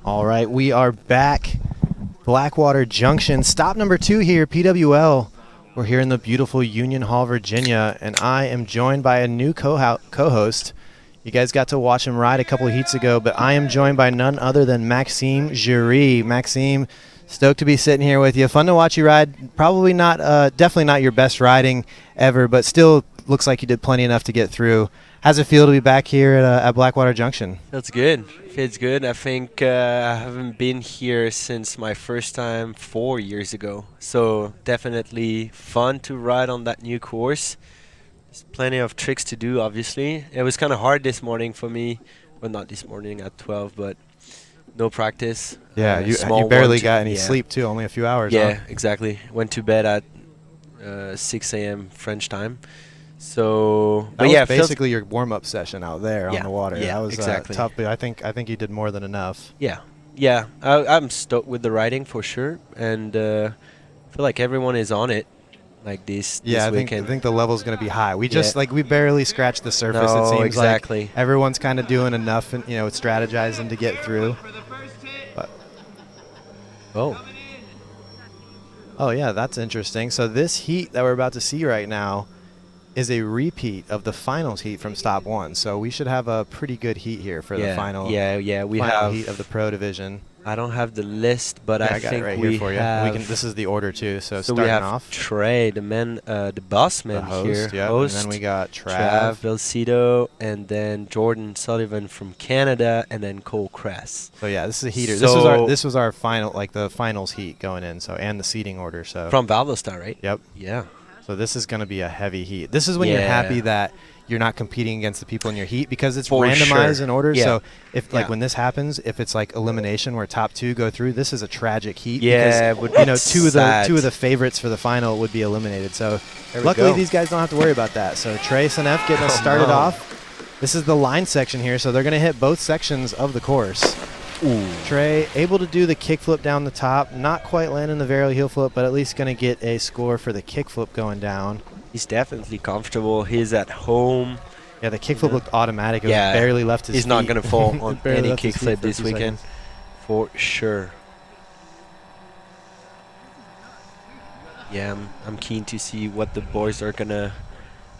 All right, we are back. Blackwater Junction, stop number 2 here, PWL. We're here in the beautiful Union Hall, Virginia, and I am joined by a new co-host. You guys got to watch him ride a couple of heats ago, but I am joined by none other than Maxime Giry. Maxime, stoked to be sitting here with you. Fun to watch you ride. Probably not, definitely not your best riding ever, but still looks like you did plenty enough to get through. How's it feel to be back here at Blackwater Junction? That's good. Feels good. I think I haven't been here since my first time 4 years ago. So definitely fun to ride on that new course. There's plenty of tricks to do, obviously. It was kind of hard this morning for me. Well, not this morning at 12, but no practice. Yeah, you barely got any sleep, too, only a few hours. Yeah, huh? exactly. Went to bed at 6 a.m. French time. So, that was basically your warm-up session out there on the water. Yeah, that was exactly. tough, but I think you did more than enough. Yeah. I'm stoked with the riding for sure, and I feel like everyone is on it like this weekend. I think the level's going to be high. We just we barely scratched the surface. No, it seems exactly. like everyone's kind of doing enough and strategizing to get through. But oh yeah, that's interesting. So this heat that we're about to see right now is a repeat of the finals heat from stop 1. So we should have a pretty good heat here for the final. We final have heat of the pro division. I don't have the list, but I got think it right we here for have. you. This is the order too. So we starting have off, Trey, the man, the boss man the host, here, and then we got Trav Belcito, and then Jordan Sullivan from Canada, and then Cole Kress. So yeah, this is a heater. So this was our final, like the finals heat going in. So and the seating order. So from Valdostar, right? Yep. Yeah. So this is going to be a heavy heat. This is when you're happy that you're not competing against the people in your heat because it's randomized in order. So if when this happens, if it's like elimination where top 2 go through, this is a tragic heat. Yeah, because two of the favorites for the final would be eliminated. So luckily these guys don't have to worry about that. So Trey Senef getting us started off. This is the line section here, so they're going to hit both sections of the course. Ooh. Trey able to do the kickflip down the top, not quite landing the varial heel flip, but at least going to get a score for the kickflip going down. He's definitely comfortable. He's at home. Yeah, the kickflip looked automatic. It barely left his feet. He's not going to fall on any kickflip this weekend, for sure. Yeah, I'm keen to see what the boys are going to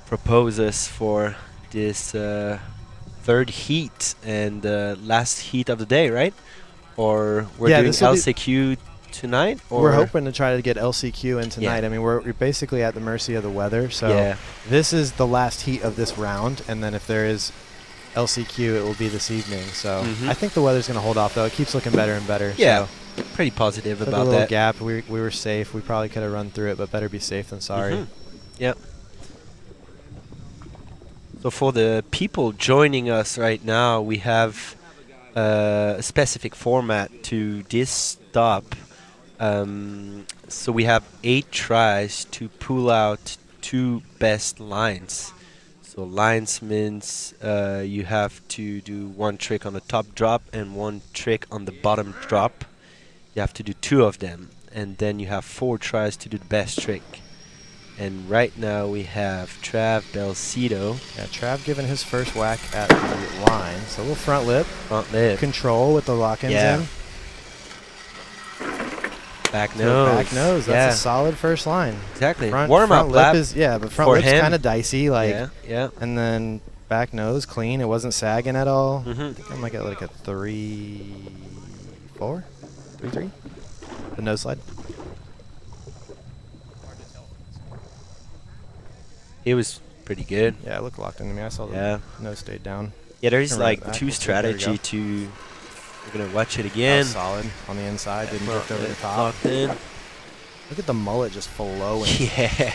propose us for this third heat and last heat of the day, right? Or we're doing LCQ tonight? Or we're hoping to try to get LCQ in tonight. I mean, we're basically at the mercy of the weather. So this is the last heat of this round, and then if there is LCQ, it will be this evening. So I think the weather's going to hold off, though. It keeps looking better and better. Yeah, so pretty positive about that. A little gap. We were safe. We probably could have run through it, but better be safe than sorry. Yep. So for the people joining us right now, we have a specific format to this stop. So we have 8 tries to pull out 2 best lines. So lines means you have to do 1 trick on the top drop and 1 trick on the bottom drop. You have to do 2 of them, and then you have 4 tries to do the best trick. And right now we have Trav Belcito. Yeah, Trav giving his first whack at the line. So a little front lip. Front lip. Control with the lock-ins in. Back nose. Back nose. That's a solid first line. Exactly. Warm-up lip is, but front lip's kind of dicey. Yeah. And then back nose, clean. It wasn't sagging at all. I think I might get like a 3-4? 3-3? The nose slide. It was pretty good. Yeah, it looked locked into me. I saw the nose stayed down. Yeah, there's like 2 strategy to. We're gonna watch it again. Solid on the inside. Didn't drift over the top. Locked in. Look at the mullet just flowing. Yeah.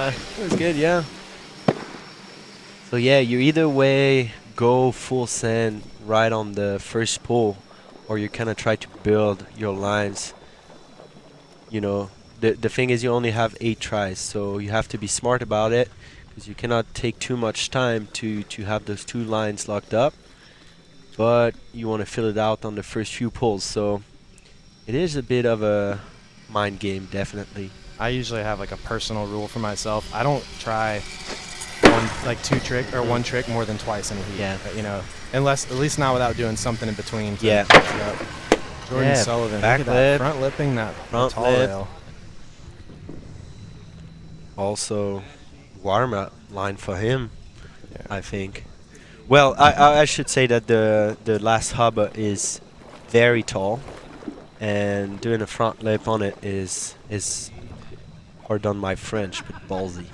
It was good. Yeah. So yeah, you either way go full send right on the first pull, or you kind of try to build your lines. You know. The thing is you only have 8 tries, so you have to be smart about it because you cannot take too much time to have those 2 lines locked up, but you want to fill it out on the first few pulls, so it is a bit of a mind game, definitely. I usually have like a personal rule for myself. I don't try 1 two trick or one trick more than twice in a heat. Yeah. You know, unless at least not without doing something in between. To Yeah. mix it up. Jordan Yeah, Sullivan, back look at that lip. front lipping that Front tall lip. rail. Also, warm-up line for him, Yeah. I think. Well, I should say that the last hubba is very tall, and doing a front lip on it is pardon my French, but ballsy.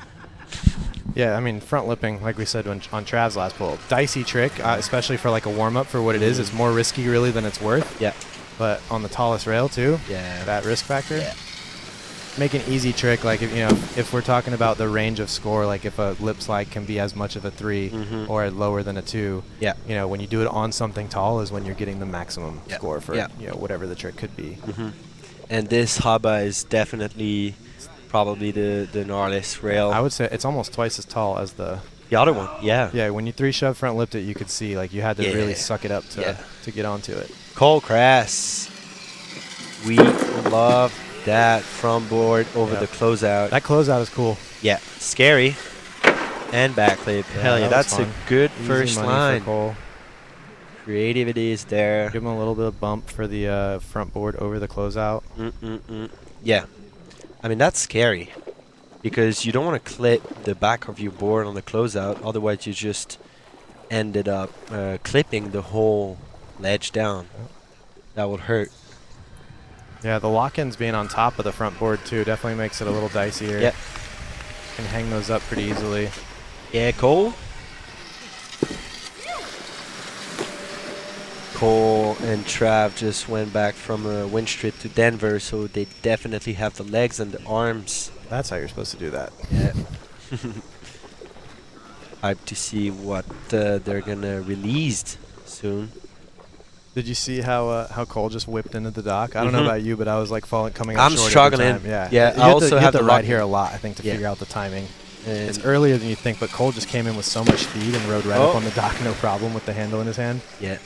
Yeah, I mean, front lipping, like we said on Trav's last pull, dicey trick, especially for like a warm-up for what it is. It's more risky, really, than it's worth. Yeah. But on the tallest rail, too, Yeah. that risk factor. Yeah. Make an easy trick, like if we're talking about the range of score, like if a lip slide can be as much of a 3 or lower than a 2. Yeah. You know, when you do it on something tall is when you're getting the maximum Yeah. score for Yeah. whatever the trick could be. And this hubba is definitely probably the gnarliest rail. I would say it's almost twice as tall as the other one, yeah. Yeah, when you 3-shove front lipped it, you could see like you had to really suck it up to get onto it. Cole Crass. We love that front board over the closeout. That closeout is cool. Yeah, scary. And backlip. Hell yeah, that was that's fun. a good Easy first money line. for Cole. Creativity is there. Give him a little bit of bump for the front board over the closeout. Yeah. I mean, that's scary. Because you don't want to clip the back of your board on the closeout. Otherwise, you just ended up clipping the whole ledge down. That would hurt. Yeah, the lock-ins being on top of the front board, too, definitely makes it a little dicier. Yeah. Can hang those up pretty easily. Yeah, Cole. Cole and Trav just went back from a winch trip to Denver, so they definitely have the legs and the arms. That's how you're supposed to do that. Yeah. Hyped to see what they're gonna release soon. Did you see how Cole just whipped into the dock? I don't know about you, but I was like coming up I'm short struggling. every time. Yeah, Yeah, You I have also to, you have have to the ride lock- here a lot, I think, to Yeah. figure out the timing. And It's earlier than you think, but Cole just came in with so much speed and rode right up Oh. on the dock, no problem, with the handle in his hand. yeah,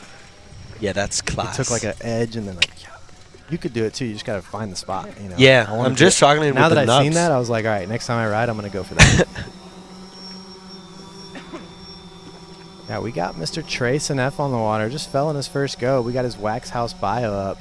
yeah, that's class. He took like an edge and then like, you could do it too. You just gotta find the spot. You know. Yeah, I wanna I'm do just it. struggling Now with that the I've seen nubs. that, I was like, all right, next time I ride, I'm gonna go for that. Yeah, we got Mr. Trey Senef on the water. Just fell in his first go. We got his Wax House bio up.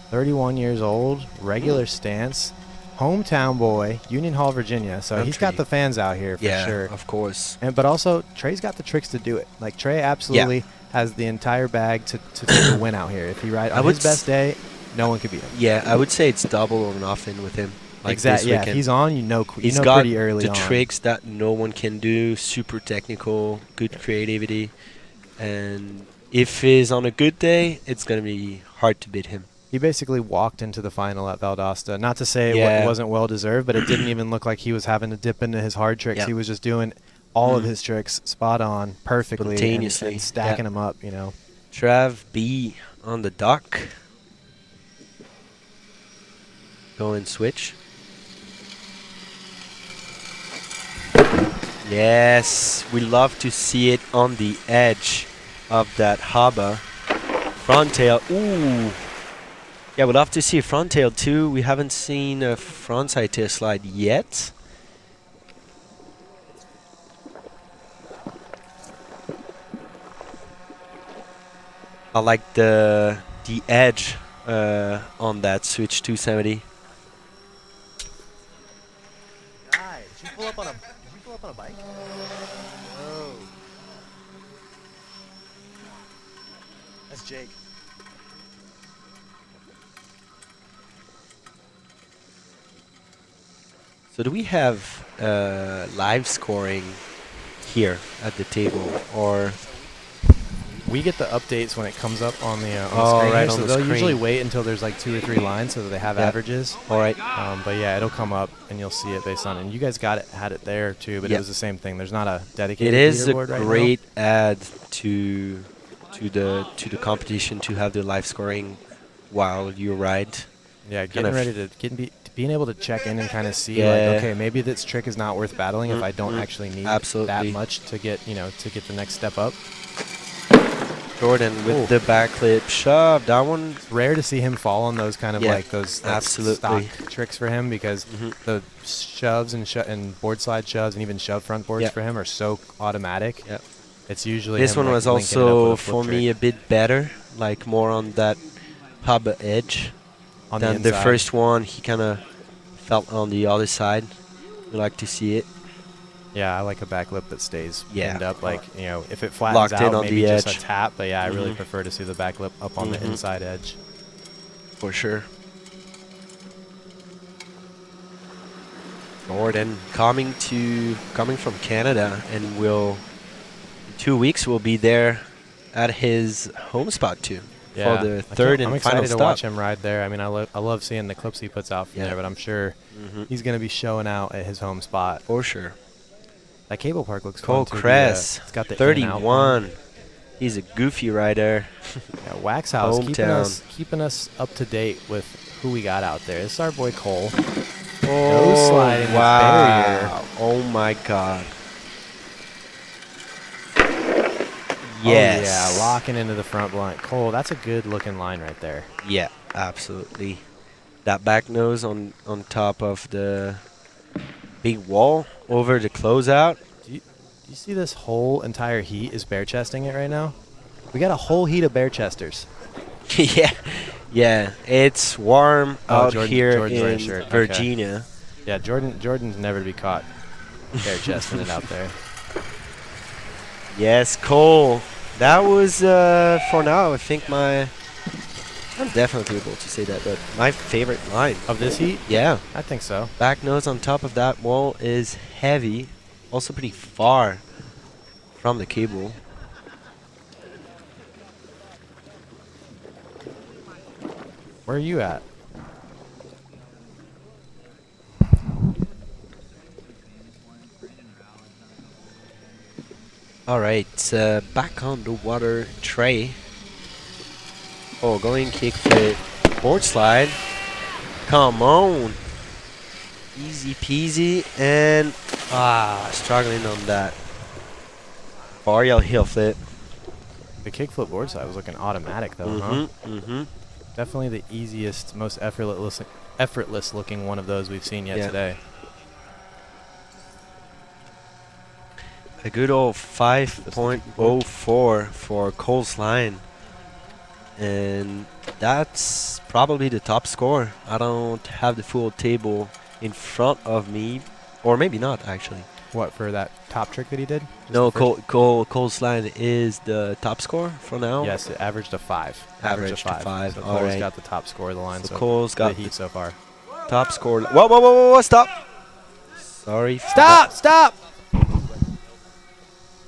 31 years old, regular stance, hometown boy, Union Hall, Virginia. So he's got Country. the fans out here for Yeah, sure. of course. But also, Trey's got the tricks to do it. Like, Trey absolutely has the entire bag to take a win out here. If he rides on would his best day, no one could beat him. Yeah, I would say it's double or nothing with him. Like Exactly. this Yeah, if weekend. he's on, He's know got pretty early the on. tricks that no one can do. Super technical, good creativity, and if he's on a good day, it's gonna be hard to beat him. He basically walked into the final at Valdosta. Not to say Yeah. it wasn't well deserved, but it didn't even look like he was having to dip into his hard tricks. Yeah. He was just doing all of his tricks spot on, perfectly, and Spontaneously, stacking yeah. them up. You know. Trav B on the dock. Go and switch. Yes, we love to see it on the edge of that hubba. Front tail, ooh. Yeah, we'd love to see a front tail too. We haven't seen a frontside tail slide yet. I like the edge on that switch 270. Guy, did you pull up on a bike? No. That's Jake. So do we have live scoring here at the table, or We get the updates when it comes up on the Oh, screen. right, here, on so the they'll screen. usually wait until there's like 2 or 3 lines so that they have Yeah. averages. all right? But yeah, it'll come up and you'll see it based on. And you guys had it there too, but Yeah. it was the same thing. There's not a dedicated. It is a leaderboard right now. great add to the competition to have the live scoring while you ride. Yeah, kind getting of- ready to being able to check in and kind of see Yeah. like, okay, maybe this trick is not worth battling if I don't actually need that Absolutely. much to get the next step up. Jordan with Ooh. the backflip shove. That one. It's rare to see him fall on those kind of Yeah, like those like absolutely. stock tricks for him because Mhm. the shoves and board slide shoves and even shove front boards Yeah. for him are so automatic. Yeah. It's usually This him one like was linking it up with also a flip for trick me a bit better, like more on that pub edge on the than the inside. first one. He kind of felt on the other side. We like to see it. Yeah, I like a back lip that stays Yeah. pinned up. Like, you know, if it flattens Locked in out, on maybe the just edge. a tap. But yeah, I really Mhm. prefer to see the back lip up on the Mhm. inside edge. For sure. Jordan coming from Canada, and will in 2 weeks we'll be there at his home spot too for Yeah, the third I'm and final excited to stop. watch him ride there. I mean, I love seeing the clips he puts out from Yeah. there, but I'm sure Mhm. he's going to be showing out at his home spot. For sure. That cable park looks Cole fun too. Kress, It's got the in and out pump. 31. He's a goofy rider. Yeah, Wax House Hometown. keeping us up to date with who we got out there. This is our boy Cole. Oh, sliding with wow. Oh, my God. Yes. Oh, yeah, locking into the front blunt. Cole, that's a good looking line right there. Yeah, absolutely. That back nose on top of the big wall over the closeout. Do you see this whole entire heat is bare chesting it right now? We got a whole heat of bare chesters. Yeah, yeah. It's warm out Jordan's here wearing a in shirt. Okay. Virginia. Yeah, Jordan's never to be caught bare chesting it out there. Yes, Cole. That was for now. I think I'm definitely able to say that, but my favorite line Of this heat? Yeah, I think so. back nose on top of that wall is heavy, also pretty far from the cable. Where are you at? All right, back on the water tray. Oh, going kickflip, board slide. Come on. Easy peasy, and struggling on that. Varial heel flip. The kickflip board side was looking automatic though, huh? Mm-hmm, mm-hmm. Definitely the easiest, most effortless looking one of those we've seen yet Yeah. today. A good old 5.04 for Cole's line. And that's probably the top score. I don't have the full table in front of me. Or maybe not, actually. What, for that top trick that he did? Just No, the first- Cole's line is the top score for now. Yes, it averaged a 5. Averaged a 5. So All Cole's right. got the top score of the line. So So Cole's got the heat so far. top score. Whoa, stop. Sorry. for that. Stop!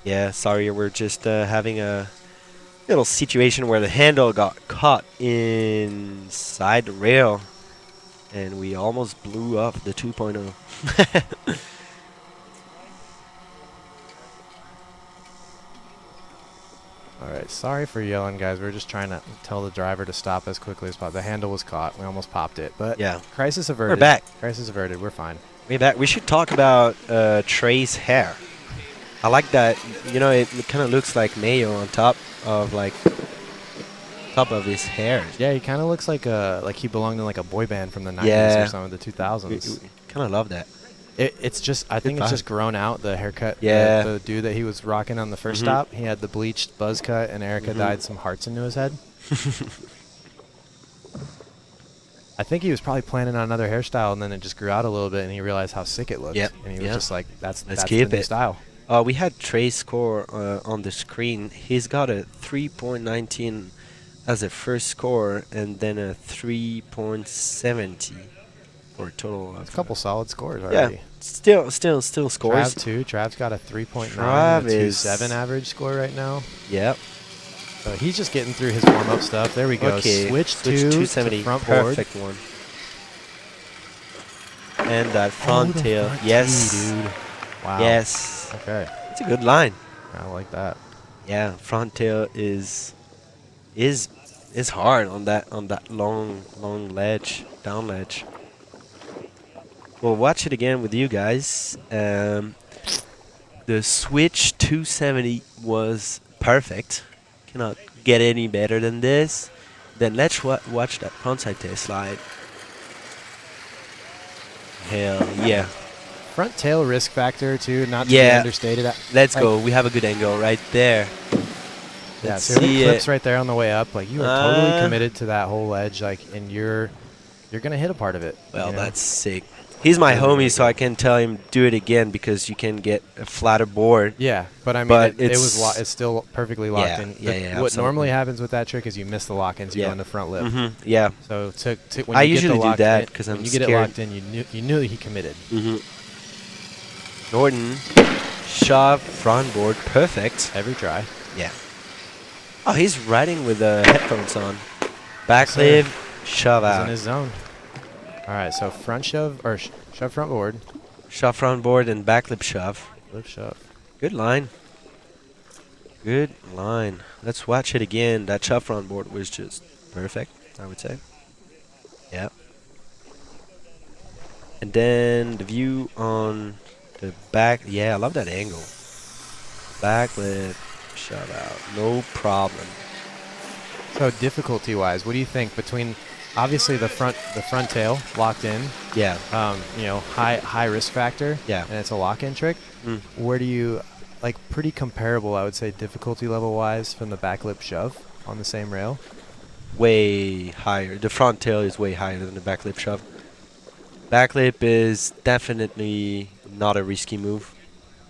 Yeah, sorry. We're just having a little situation where the handle got caught inside the rail. And we almost blew up the 2.0. All right, sorry for yelling, guys. We're just trying to tell the driver to stop as quickly as possible. The handle was caught. We almost popped it, but Yeah. crisis averted. We're back. Crisis averted. We're fine. Way back. We should talk about Trey's hair. I like that. You know, it kind of looks like mayo on top of his hair. Yeah, he kind of looks like he belonged in like a boy band from the 90s Yeah. or something, the 2000s. Kind of love that. It's just, I think it's vibe. just grown out, the haircut. Yeah. The dude that he was rocking on the first Mhm. stop, he had the bleached buzz cut, and Erica Mhm. dyed some hearts into his head. I think he was probably planning on another hairstyle, and then it just grew out a little bit, and he realized how sick it looked. Yep. And he was Yep. just like, that's Let's the keep new it. style. We had Trey's score on the screen. He's got a 3.19 as a first score, and then a 3.70 for a total of A couple solid scores yeah, already. still scores. Trav, too. Trav's got a 3.9 Trav and a is 2.7 average score right now. Yep. So he's just getting through his warm-up stuff. There we go. Okay. Switch 270. to front board. Perfect one. And that front the tail. front Yes. tee, dude. Wow. Yes. Okay. It's a good line. I like that. Yeah, front tail is hard on that long ledge, down ledge. We'll watch it again with you guys. The switch 270 was perfect. cannot get any better than this. Then let's watch that frontside tail slide. Hell yeah. Front tail risk factor too, not to be Yeah. understated. Let's Like- go. We have a good angle right there. Yeah, Let's so it see clips it. right there on the way up. Like you are totally committed to that whole edge, like, and you're gonna hit a part of it. Well, you know? that's sick. He's my Really, homie, really so good. I can tell him do it again because you can get a flatter board. Yeah, but I mean, But it's still perfectly locked Yeah, in. yeah, What absolutely. normally happens with that trick is you miss the lock-ins, you Yeah. go into front lip. Yeah. So when I you usually get the do lock that in- 'cause when I'm you get it scared. locked in, you knew he committed. Jordan, shove, front board, perfect. Every try. Yeah. Oh, he's riding with the headphones on. Backlip, shove He's out. in his zone. All right, so front shove or shove front board, Shove front board and backlip shove. lip shove. Good line. Good line. Let's watch it again. That shove front board was just perfect, I would say. Yeah. And then the view on the back. Yeah, I love that angle. Backlip, shove out. No problem. So difficulty-wise, what do you think between obviously the front tail locked in, Yeah. high risk factor, Yeah. and it's a lock-in trick. Mm. Where do you like pretty comparable, I would say, difficulty level-wise from the back lip shove on the same rail? Way higher. The front tail is way higher than the backlip shove. Backlip is definitely not a risky move.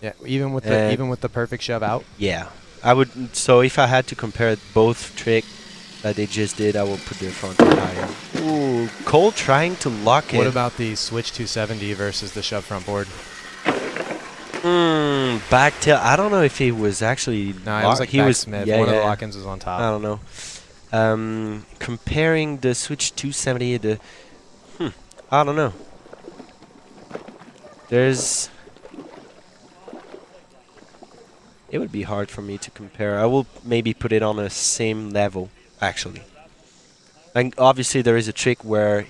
Yeah, even with the perfect shove out. Yeah, I would. So if I had to compare both trick that they just did, I will put the front tail higher. Ooh, Cole trying to lock it. What about the switch 270 versus the shove front board? Back tail. I don't know if he was actually. No, it was like he was. Smith. Yeah, One of the yeah. lock-ins was on top. I don't know. Comparing the switch 270, I don't know. It would be hard for me to compare. I will maybe put it on the same level, actually. And obviously there is a trick where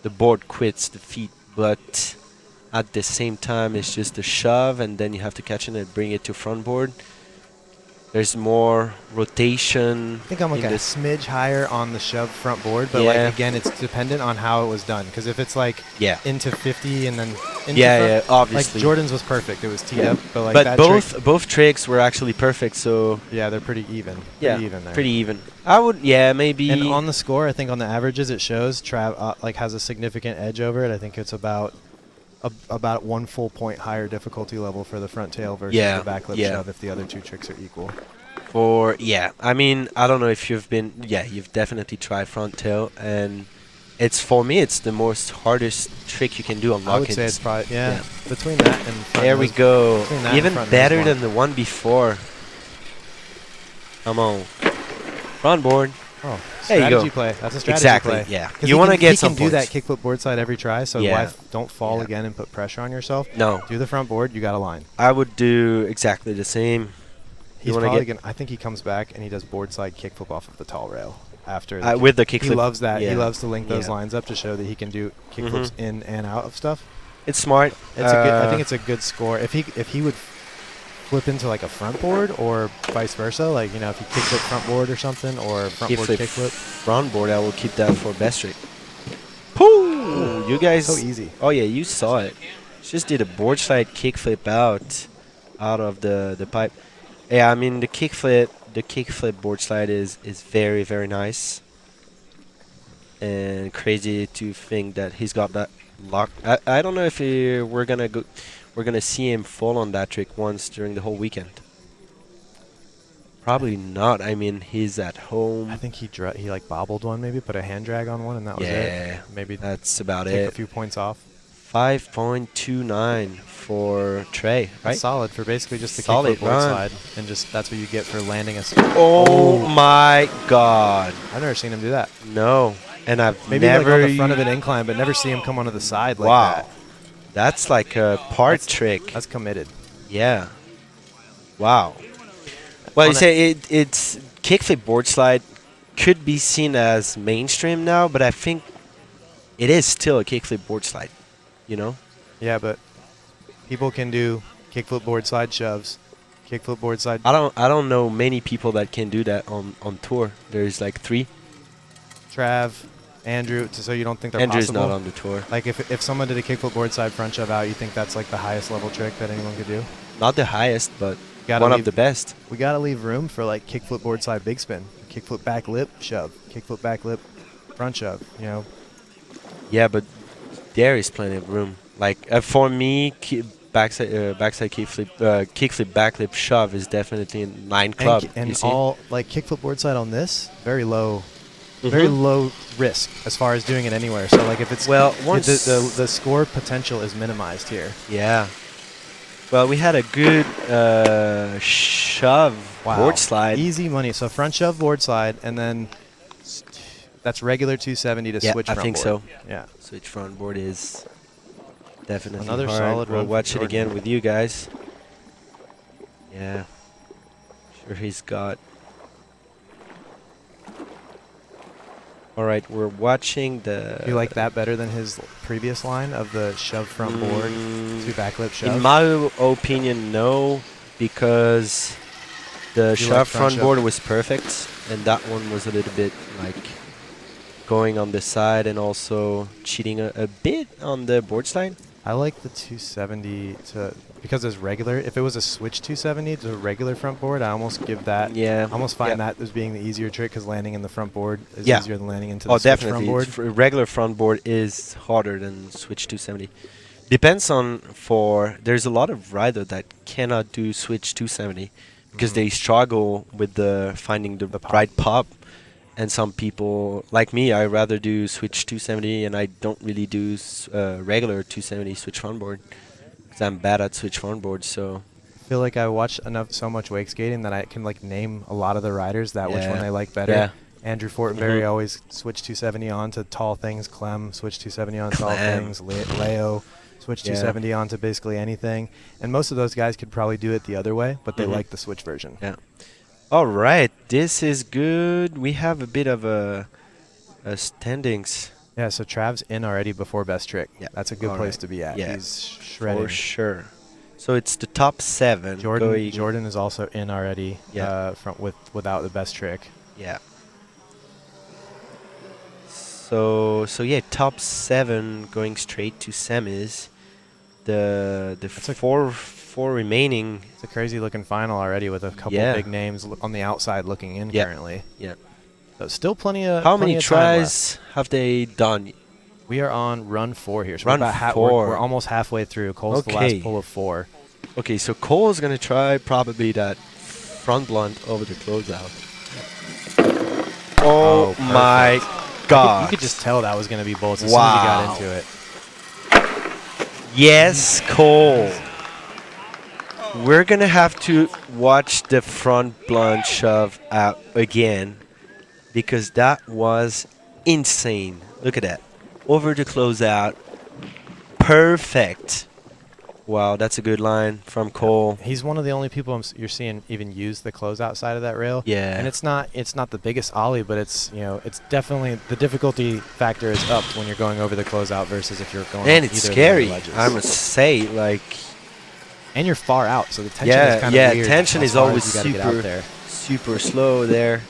the board quits the feet, but at the same time it's just a shove and then you have to catch it and bring it to front board. There's more rotation. I think I'm like in a this. smidge higher on the shove front board, but Yeah. like again, it's dependent on how it was done. Because if it's like Yeah. into 50 and then into Yeah, front, obviously. like Jordan's was perfect. It was teed up, but like But that both tricks were actually perfect, so yeah, they're pretty even. yeah, Pretty even there. pretty even. I would, yeah, maybe. And on the score, I think on the averages it shows Trav like has a significant edge over it. I think it's about 1 full point higher difficulty level for the front tail versus Yeah, the back lip yeah. shove if the other two tricks are equal. I mean, I don't know if you've definitely tried front tail, and for me, it's the most hardest trick you can do on I would lock-ins. say it's probably between that and front There we nose- go. between that and Even front nose better one. than the one before. Come on. Front board. Oh, There you strategy go. play. That's a strategy Exactly, play. yeah. 'Cause You he wanna can- get he some can do that points. kickflip board slide every try, so Yeah. why don't fall Yeah. again and put pressure on yourself. No, Do the front board, you got a line. I would do exactly the same. He's wanna probably get- gonna. I think he comes back and he does board slide kickflip off of the tall rail after. With the kickflip. He loves that. He yeah. loves to link those Yeah. lines up to show that he can do kickflips in and out of stuff. It's smart. It's a good. I think it's a good score. If he would flip into like a front board or vice versa, like if he kickflip front board or something or front board kickflip. front board. I will keep that for best trick. Pooh! You guys. So easy. Oh yeah, you saw it. Just did a board slide kickflip out of the pipe. Yeah, I mean the kickflip board slide is very, very nice. And crazy to think that he's got that lock. I don't know if we're gonna see him fall on that trick once during the whole weekend. Probably not. I mean, he's at home. I think he like bobbled one, maybe put a hand drag on one, and that was Yeah, it. Maybe that's about take a it. few points off. 5.29 for Trey, That's right? solid for basically just the Solid kickflip board run. slide, and just that's what you get for landing a. Oh my God! I've never seen him do that. No, and I've Maybe never. like on the front of an incline, but never see him come onto the side like Wow, that. that's like a part That's- trick. That's committed. Yeah. Wow. Well, you On say it's kickflip board slide could be seen as mainstream now, but I think it is still a kickflip board slide. You know? Yeah, but people can do kickflip board slide shoves kickflip board side. I don't know many people that can do that on tour. There's like 3. Trav, Andrew, so you don't think they're Andrew's possible? not on the tour. Like if someone did a kickflip board side front shove out, you think that's like the highest level trick that anyone could do? Not the highest, but Gotta one leave- of the best. We got to leave room for like kickflip board side big spin, kickflip back lip shove, kickflip back lip front shove, you know. Yeah, but there is plenty of room. Like for me, backside kickflip, kickflip backlip shove is definitely a 9 club. And you see? all like kickflip board side on this, very low risk as far as doing it anywhere. So like if it's once the score potential is minimized here. Yeah. Well, we had a good shove board slide. Easy money. So front shove board slide, and then that's regular 270 to switch front board. I think so. Yeah. Switch front board is definitely Another hard. solid We'll run watch for it again Jordan. with you guys. Yeah. Sure he's got. All right, we're watching the. You like that better than his previous line of the shove front board to backlip shove? In my opinion, no, because the You shove like front board was perfect, and that one was a little bit like going on the side and also cheating a bit on the board slide. I like the 270 to because it's regular. If it was a switch 270 to a regular front board, I almost give that. Yeah. I almost find that as being the easier trick because landing in the front board is Yeah. easier than landing into the Oh, switch definitely. front board. Regular front board is harder than switch 270. Depends on there's a lot of rider that cannot do switch 270 because they struggle with finding the pop. right pop. And some people, like me, I rather do switch 270, and I don't really do regular 270 switch front board because I'm bad at switch front board. So I feel like I watch so much wake skating that I can like name a lot of the riders which one they like better. Yeah. Andrew Fortenberry always switch 270 on to tall things. Clem switch 270 on tall things. Leo switch 270 on to basically anything. And most of those guys could probably do it the other way, but they like the switch version. Yeah. All right, this is good. We have a bit of a standings. Yeah, so Trav's in already before best trick. Yeah. That's a good All place right. to be at. Yeah. He's shredding. For sure. So it's the top 7. Jordan is also in already. Yeah. Without the best trick. Yeah. So yeah, top 7 going straight to semis. The four remaining. It's a crazy looking final already with a couple big names on the outside looking in currently. Yeah. So still plenty of. How plenty many of time tries have they done? We are on run 4 here. So Run we're about 4. We're almost halfway through. Cole's the last pull of 4. Okay, so Cole is gonna try probably that front blunt over the closeout. Oh my God! You could just tell that was going to be bolts as soon as he got into it. Yes, Cole. We're gonna have to watch the front blunt shove out again because that was insane. Look at that. Over the closeout. Perfect. Wow, that's a good line from Cole. He's one of the only people you're seeing even use the closeout side of that rail. Yeah. And it's not the biggest ollie, but it's definitely the difficulty factor is upped when you're going over the closeout versus if you're going. And either it's of the scary. ledges. I must say, like. And you're far out, so the tension is kind of weird. Yeah, tension as is far as always you gotta get out there. super slow there.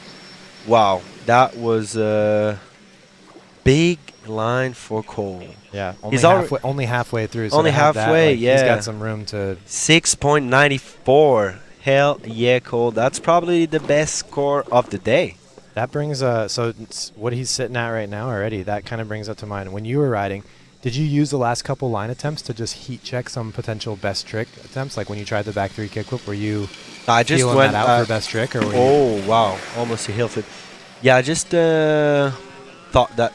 Wow, that was a big line for Cole. Yeah, He's only halfway through. So only to have that, halfway, like, yeah. He's got some room to. 6.94. Hell yeah, Cole. That's probably the best score of the day. That brings what he's sitting at right now already. That kind of brings up to mind when you were riding. Did you use the last couple line attempts to just heat check some potential best trick attempts? Like when you tried the back 3 kickflip, were you I just feeling went that out for best trick? Or were oh, wow. Almost a heel flip. Yeah, I just thought that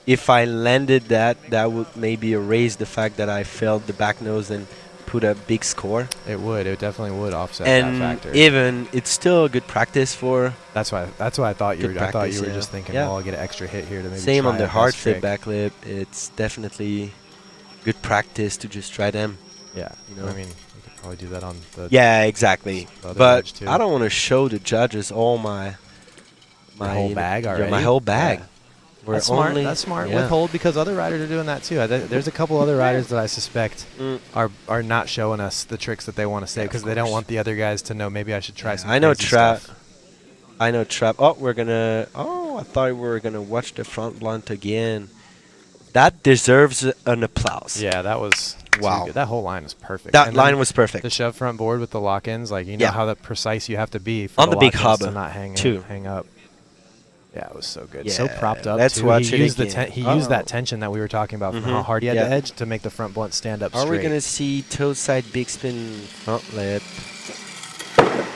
if I landed that would maybe erase the fact that I failed the back nose and put a big score. It would. It definitely would offset And that factor. even it's still a good practice for. That's why I thought you were. I thought you were just thinking, Yeah. well, I'll get an extra hit here to maybe. Same try on the a hard best flip trick. back lip. It's definitely good practice to just try them. Yeah, You know? I mean, you could probably do that on the. Yeah, exactly. the other But ledge, too. I don't want to show the judges all my whole bag yeah, already. my whole bag. Yeah. We're That's smart. only, That's smart. yeah. Withhold because other riders are doing that too. There's a couple other riders that I suspect are not showing us the tricks that they want to say because they don't want the other guys to know. Maybe I should try some. I know crazy stuff. I know Trap. Oh, we're gonna. Oh, I thought we were gonna watch the front blunt again. That deserves an applause. Yeah, that was Wow. too good. That whole line was perfect. That And line then was perfect. the shove front board with the lock-ins, like you know how precise you have to be for On the big lock-ins hub to not hang up. Yeah, it was so good. Yeah, So propped up. let's too. watch he it used again. he used that tension that we were talking about from how hard he had to edge to make the front blunt stand up Are straight. we gonna see toe side big spin front lip?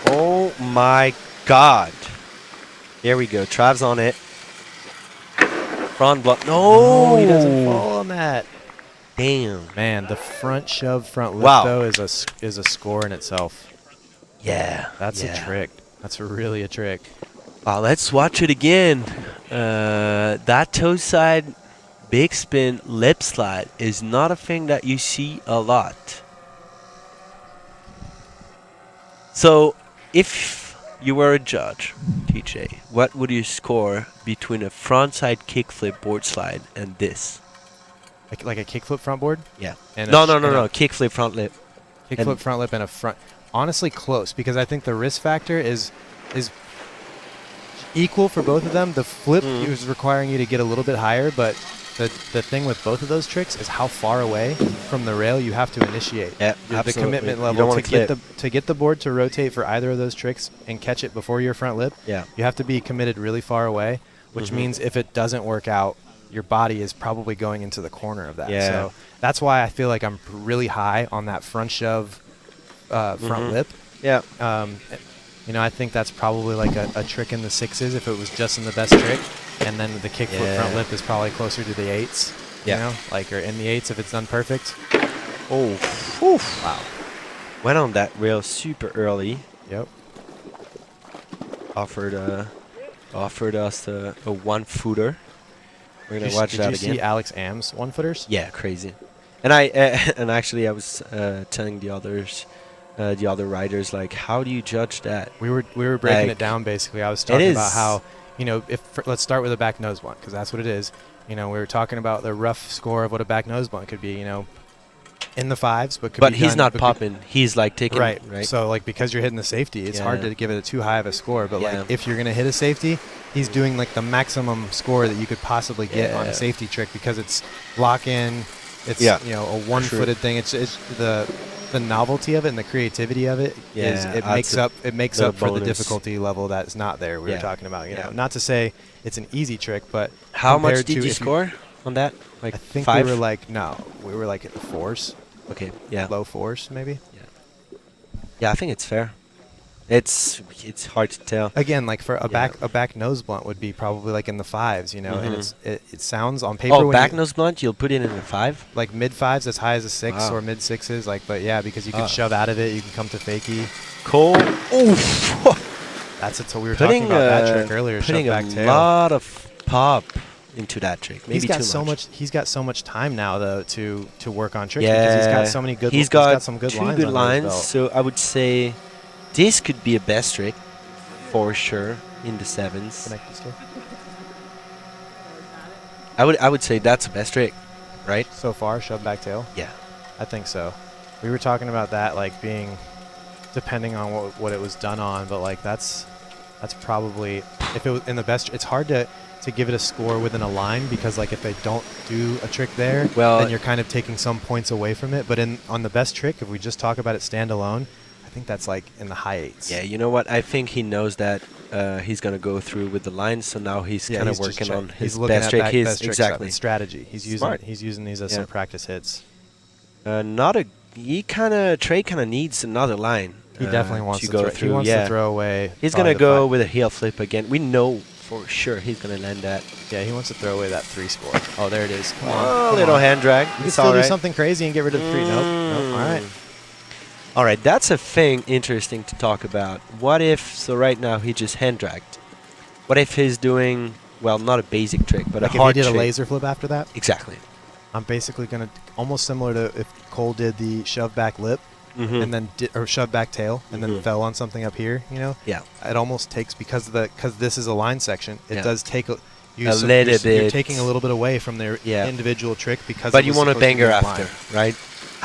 Oh my God! Here we go. Trav's on it. Front blunt. No, he doesn't fall on that. Damn. Man, the front shove front lip Wow. though is a score in itself. Yeah. That's a trick. That's really a trick. Wow, let's watch it again. That toe side big spin lip slide is not a thing that you see a lot. So, if you were a judge, TJ, what would you score between a frontside kickflip board slide and this? Like a kickflip front board? Yeah. And No. Kickflip front lip. Kickflip front lip and a front. Honestly, close because I think the risk factor is equal for both of them. The flip is requiring you to get a little bit higher, but the thing with both of those tricks is how far away from the rail you have to initiate. Yeah, the commitment level to get the board to rotate for either of those tricks and catch it before your front lip. Yeah. You have to be committed really far away, which means if it doesn't work out, your body is probably going into the corner of that. Yeah. So that's why I feel like I'm really high on that front shove front lip. Yeah. I think that's probably like a trick in the 6s if it was just in the best trick. And then the kickflip front lip is probably closer to the 8s. Yeah. Or in the 8s if it's done perfect. Oh, whew. Wow. Went on that rail super early. Yep. Offered us a 1-footer. We're gonna watch that again. Did you see Alex Am's 1-footers? Yeah, crazy. And I was telling the other riders, like, how do you judge that? We were breaking it down basically. I was talking about how let's start with a back nose blunt because that's what it is. We were talking about the rough score of what a back nose blunt could be. In the 5s, but he's not popping. He's like taking right. Right. So like because you're hitting the safety, it's hard to give it a too high of a score. But like if you're gonna hit a safety, he's doing like the maximum score that you could possibly get on a safety trick because it's lock in. It's a 1-footed thing. It's the novelty of it and the creativity of it it makes up for the difficulty level that's not there. We were talking about not to say it's an easy trick, but how much did you score on that? Like I think 5? we were like at the 4s. Okay, yeah, low 4s maybe. Yeah, I think it's fair. It's hard to tell. Again, like for a back nose blunt would be probably like in the 5s, and it sounds on paper. Oh, back nose blunt, you'll put it in a 5? Like mid 5s as high as a 6 or mid 6s, like because you can shove out of it, you can come to fakie. Cool. Oof. That's it. So we were talking about that trick earlier. Putting shove back a tail. lot of pop into that trick. Maybe he's got too much. He's got so much time now though to work on tricks because he's got so many good. He's got some good two lines. good under lines. his belt. So I would say this could be a best trick for sure in the 7s. Connect this to. I would say that's the best trick, right? So far, shove back tail. Yeah, I think so. We were talking about that like being depending on what it was done on, but like that's probably if it was in the best. It's hard to give it a score within a line because like if they don't do a trick there, then you're kind of taking some points away from it. But on the best trick, if we just talk about it standalone, I think that's like in the high 8s. Yeah, you know what? I think he knows that he's gonna go through with the lines, so now he's kind of working on his best trick. His exactly strategy. He's using these as some practice hits. Trey kind of needs another line. He definitely wants to go through. He wants to throw away. He's gonna go with a heel flip again. We know for sure he's gonna land that. Yeah, he wants to throw away that 3 score. Oh, there it is. Come on. Oh, little hand drag. You can still do something crazy and get rid of the 3. Nope. All right. All right, that's a thing interesting to talk about. What if, so right now he just hand dragged. What if he's doing, well, not a basic trick, but like a hard trick. If he did trick. a laser flip after that? Exactly. I'm basically going to, almost similar to if Cole did the shove back lip and then or shove back tail and then fell on something up here, Yeah. It almost takes, because this is a line section, it does take use a little bit. You're taking a little bit away from their Yeah. individual trick because. But it you was want a supposed to be banger a after, line. right?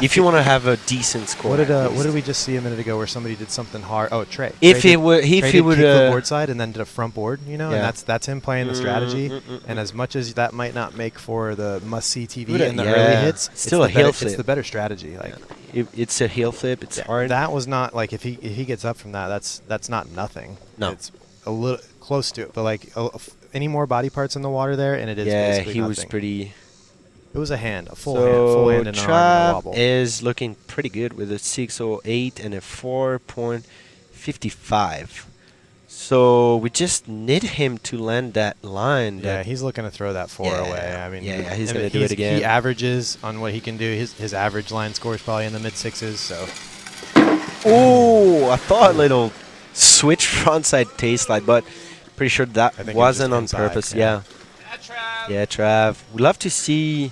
If you want to have a decent score. What did we just see a minute ago where somebody did something hard? Oh, Trey. If Trey it would, Trey if he did would, kickflip board slide and then did a front board, you know, Yeah. and that's him playing the strategy. And as much as that might not make for the must-see TV in the early hits, still a heel flip. It's the better strategy. Like it's a heel flip. It's hard. that was not like if he gets up from that, that's not nothing. No. It's a little close to it, but like any more body parts in the water there, and it is basically he nothing. was pretty. It was a hand, a full hand and an arm and a wobble. Is looking pretty good with a 608 and a 4.55. So we just need him to land that line. Yeah, he's looking to throw that 4 away. I mean, he's going to do it again. He averages on what he can do. His average line score is probably in the mid-6s. So. Oh, I thought a little switch frontside tail slide, but pretty sure that wasn't on purpose. Yeah. Yeah, Trav. We'd love to see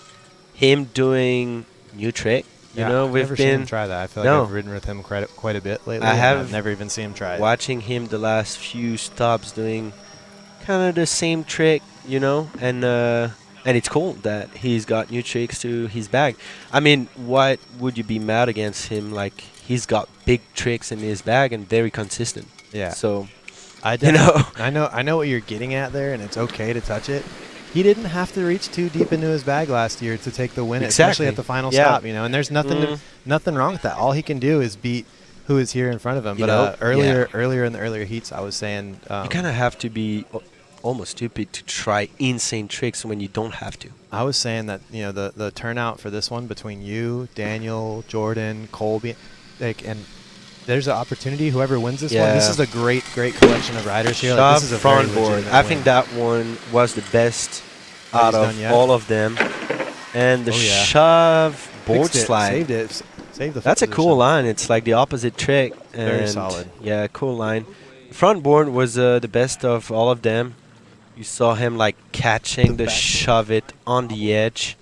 him doing new trick. You know, I've we've never seen been him try that. I feel like I've ridden with him quite a bit lately. I've never even seen him try it. Watching him the last few stops doing kind of the same trick, you know, and it's cool that he's got new tricks to his bag. I mean, what would you be mad against him? Like, he's got big tricks in his bag and very consistent. Yeah. So, I know what you're getting at there, and it's okay to touch it. He didn't have to reach too deep into his bag last year to take the win, especially at the final stop. You know, and there's nothing wrong with that. All he can do is beat who is here in front of him. But earlier in the earlier heats, I was saying you kind of have to be almost stupid to try insane tricks when you don't have to. I was saying that the turnout for this one between you, Daniel, Jordan, Colby, and there's an opportunity. Whoever wins this one, this is a great collection of riders here. Like, this is a front board. I think that one was the best out of all of them. And the shove board slide. Saved the That's a cool line. It's like the opposite trick. And very solid. Yeah, cool line. Front board was the best of all of them. You saw him like catching the shove it on the edge.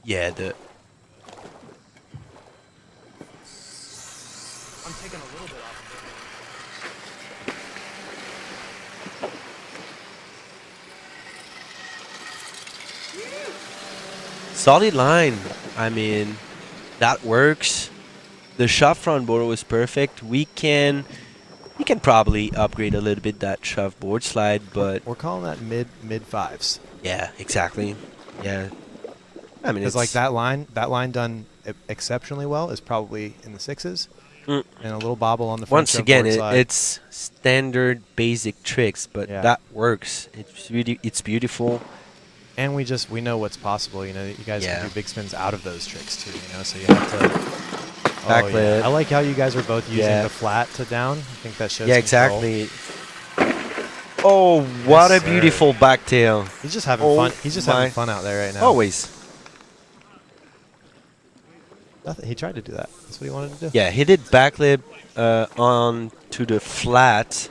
Yeah, I'm taking a little bit off of it. Solid line. I mean, that works. The shove front board was perfect. We can probably upgrade a little bit that shove board slide, but we're calling that mid fives. Yeah, exactly. Yeah. I mean, it's like that line done exceptionally well is probably in the 6s. And a little bobble on the front. Once again, it's standard basic tricks, but that works. It's beautiful. And we know what's possible. You know, you guys can do big spins out of those tricks too. You know, so you have to. Backlit. I like how you guys are both using the flat to down. I think that shows. Yeah, exactly. Oh, what a beautiful back tail! He's just having fun. He's just having fun out there right now. Always. Nothing. He tried to do that. That's what he wanted to do. Yeah, he did backlip on to the flat,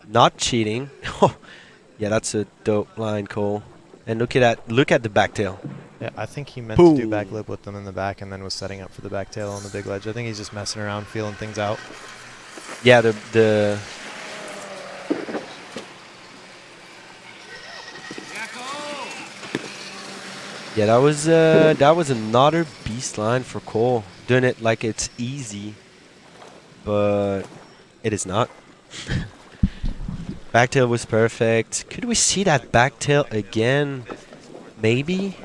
not cheating. Yeah, that's a dope line, Cole. And look at the back tail. Yeah, I think he meant to do backlip with them in the back and then was setting up for the back tail on the big ledge. I think he's just messing around, feeling things out. Yeah, yeah, that was another beast line for Cole. Doing it like it's easy, but it is not. Backtail was perfect. Could we see that backtail again? Maybe.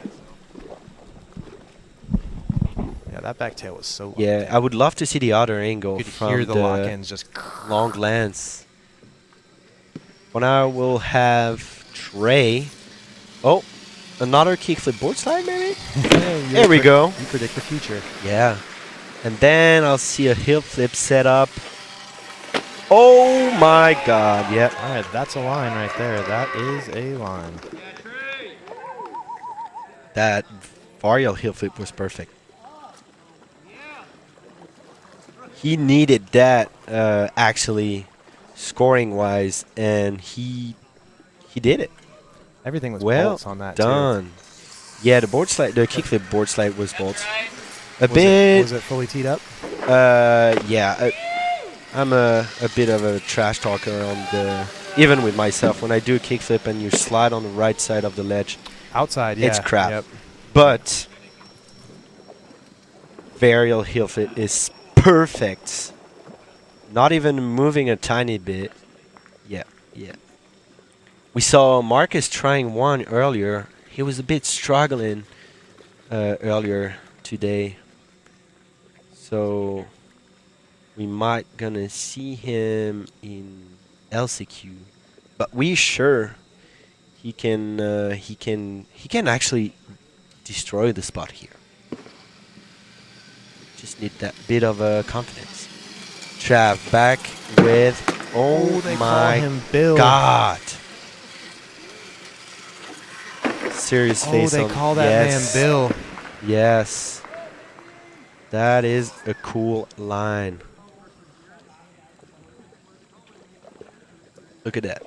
Yeah, that backtail was so. Yeah, I would love to see the other angle you could from hear the lock-ins just long lens. Well, now we'll have Trey. Oh, another kickflip board slide, maybe? There we go. You predict the future. Yeah. And then I'll see a heel flip set up. Oh my god, yep. All right, that's a line right there. That is a line. That varial heel flip was perfect. He needed that actually scoring-wise, and he did it. Everything was bolts on that done. Too. Yeah, the kickflip board slide was bolts. Was it fully teed up? Yeah. I'm a bit of a trash talker on the even with myself when I do a kickflip and you slide on the right side of the ledge. Outside, yeah. It's crap. Yep. But varial heel flip is perfect. Not even moving a tiny bit. Yeah, yeah. We saw Marcus trying one earlier. He was a bit struggling earlier today. So we might gonna see him in LCQ. But we sure he can actually destroy the spot here. Just need that bit of confidence. Trav back with They call my him Bill. God. Serious face they on. call that Yes. man Bill. Yes. That is a cool line. Look at that.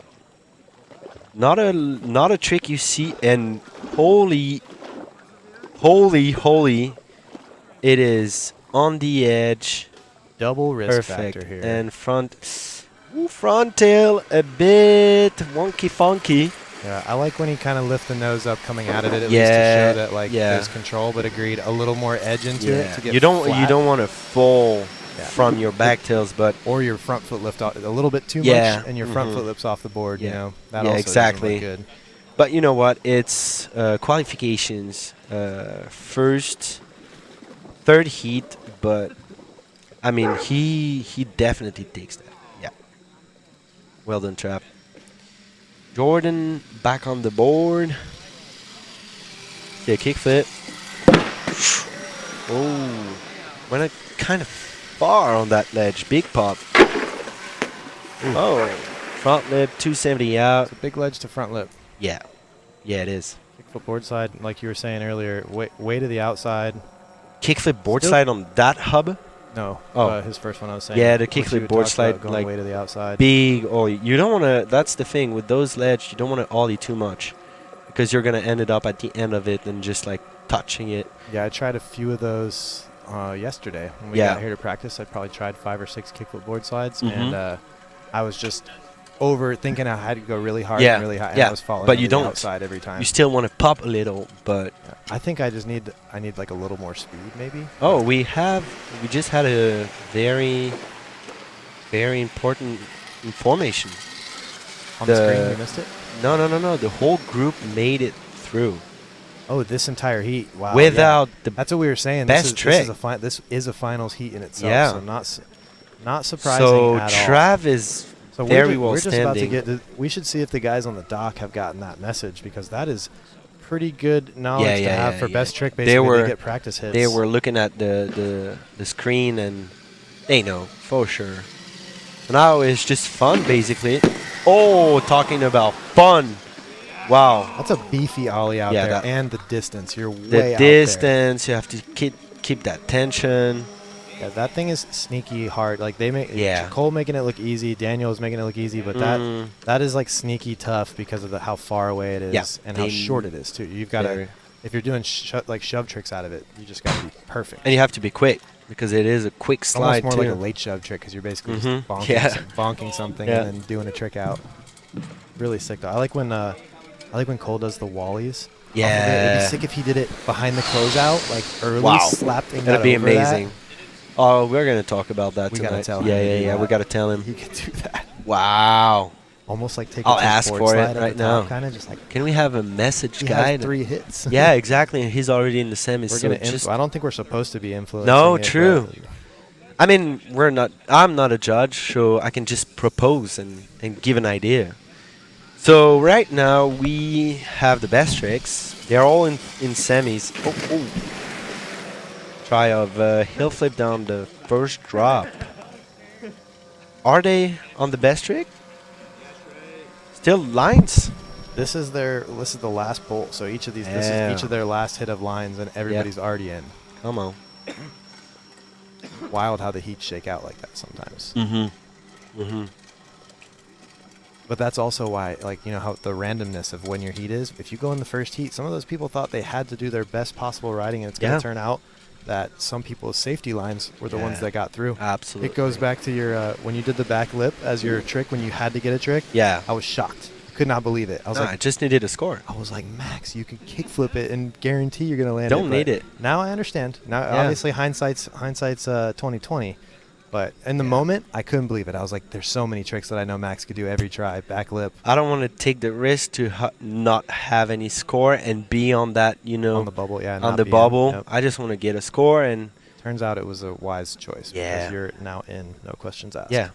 Not a trick you see, and holy, it is on the edge. Double risk Perfect. factor here. And front tail a bit wonky funky. Yeah, I like when he kind of lifts the nose up coming out of it at least to Yeah, show that like yeah. there's control, but agreed a little more edge into it to get you don't flat. want to fall Yeah. from your back tails, but Or your front foot lift off a little bit too Yeah, much, and your front mhm. foot lifts off the board. You Yeah. know that Yeah, also exactly. doesn't look good. but you know what? It's qualifications, first, third heat, but I mean he definitely takes that. Yeah. Well done, Trap. Jordan back on the board. Yeah, kickflip. Oh, went kind of far on that ledge. Big pop. Oh, front lip, 270 out. It's a big ledge to front lip. Yeah, yeah, it is. Kickflip board side, like you were saying earlier, way to the outside. Kickflip board Still- slide on that hub. No, Oh. his first one I was saying. Yeah, the what you kickflip had board talked slide, about, going like, way to the outside. Big. Oh, you don't want to. That's the thing with those ledge. You don't want to ollie too much, because you're gonna end it up at the end of it and just like touching it. Yeah, I tried a few of those yesterday when we Yeah. got here to practice. I probably tried 5 or 6 kickflip board slides, Mhm. and I was just over thinking I had to go really hard Yeah, and really high, and yeah, I was falling but you to the don't. outside every time. You still want to pop a little, but Yeah. I think I need like a little more speed, maybe. oh, we just had a very important information. On the screen, the- we missed it. No. The whole group made it through Oh, this entire heat. Wow. without yeah. the. That's what we were saying. best trick. This is a finals heat in itself. Yeah. So not surprising So at all. Trav is So very we're just about to standing. get. We should see if the guys on the dock have gotten that message, because that is pretty good knowledge Yeah, to yeah, have yeah, for yeah. best trick. They Basically, were- to get practice hits. They were looking at the screen and they know for sure. Now it's just fun, basically. Oh, talking about fun! Wow, That's a beefy ollie out Yeah, there, that- and the distance. You're the way out distance. You have to keep that tension. there. Yeah, that thing is sneaky hard. Like they make. Yeah. Cole making it look easy. Daniel is making it look easy, but Mm. that is like sneaky tough because of how far away it is Yeah, and how they- short it is too. You've got to. Very- If you're doing like shove tricks out of it, you just got to be perfect. And you have to be quick because it is a quick It's almost slide more too. like a late shove trick because you're basically Mhm. just bonking, Yeah. bonking something Yeah. and then doing a trick out. Really sick though. I like when Cole does the wallies. off of it. It'd Yeah. be sick if he did it behind the closeout, like early, Wow. slapping That'd that be over that. amazing. Oh, we're gonna talk about that We tonight. gotta tell him yeah, to yeah, do yeah. that. We gotta tell him. He could do that. Wow. Almost like take I'll ask for it right now. Kind of just like Can we have a message he guide? has 3 hits. Yeah, exactly. And he's already in the semis. We're so gonna. just I don't think we're supposed to be influencing. No, it, true. but I mean, we're not. I'm not a judge, so I can just propose and give an idea. So right now we have the best tricks. They're all in semis. Oh. Try of hill flip down the first drop. Are they on the best trick? Still lines. This is the last bolt. So each of these, this Yeah. is each of their last hit of lines, and everybody's already in. Come on. Wild how the heats shake out like that sometimes. Mm-hmm. But that's also why, like, you know, how the randomness of when your heat is. If you go in the first heat, some of those people thought they had to do their best possible riding, and it's going Yeah. to turn out that some people's safety lines were the ones Yeah. that got through. Absolutely. It goes back to your when you did the back lip as your trick when you had to get a trick. Yeah. I was shocked. Could not believe it. I was I like, just needed a score. I was like, Max, you can kickflip it and guarantee you're gonna land Don't it. need But it. Now I understand. Now Yeah. obviously hindsight's 2020. But in the moment, I couldn't believe it. I was like, there's so many tricks that I know Max could do every try. Back lip I don't want to take the risk to not have any score and be on that, on the bubble. Yeah, on not the be in. bubble. Yep. I just want to get a score and Turns out it was a wise choice Yeah. because you're now in, no questions asked. yeah.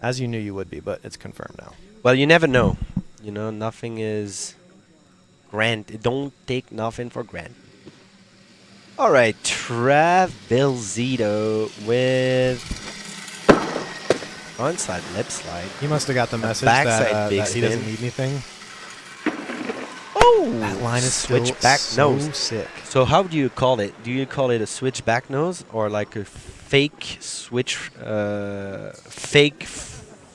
As you knew you would be, but it's confirmed now. Well, you never know. Nothing is granted. Don't take nothing for granted. All right, Travelzito with frontside lip slide. He must have got the message backside that, big that he doesn't spin. need anything. Oh, That line is switch still back so nose. sick. So how do you call it? Do you call it a switch back nose or like a fake switch,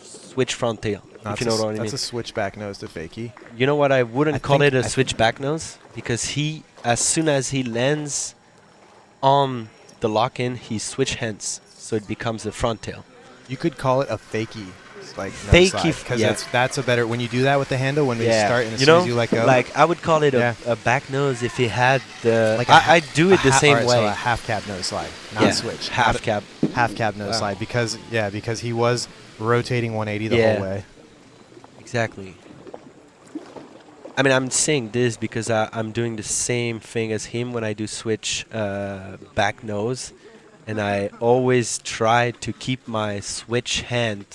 switch front tail? No, If you know what I mean. That's a switchback nose to fakie. You know what? I wouldn't I call think- it a I switch back nose because as soon as he lands on the lock-in, he switch hands, so it becomes a front tail. You could call it a fakie, like Fakie, because yeah. that's a better when you do that with the handle when we start and as you soon know, as you let go. like I would call it Yeah. a back nose if he had the. Like I do it the same way. So a half cab nose slide, not Yeah, switch. half Not a- cab. half cab nose Wow. slide because he was rotating 180 the Yeah. whole way. Exactly. I mean, I'm saying this because I'm doing the same thing as him when I do switch back nose, and I always try to keep my switch hand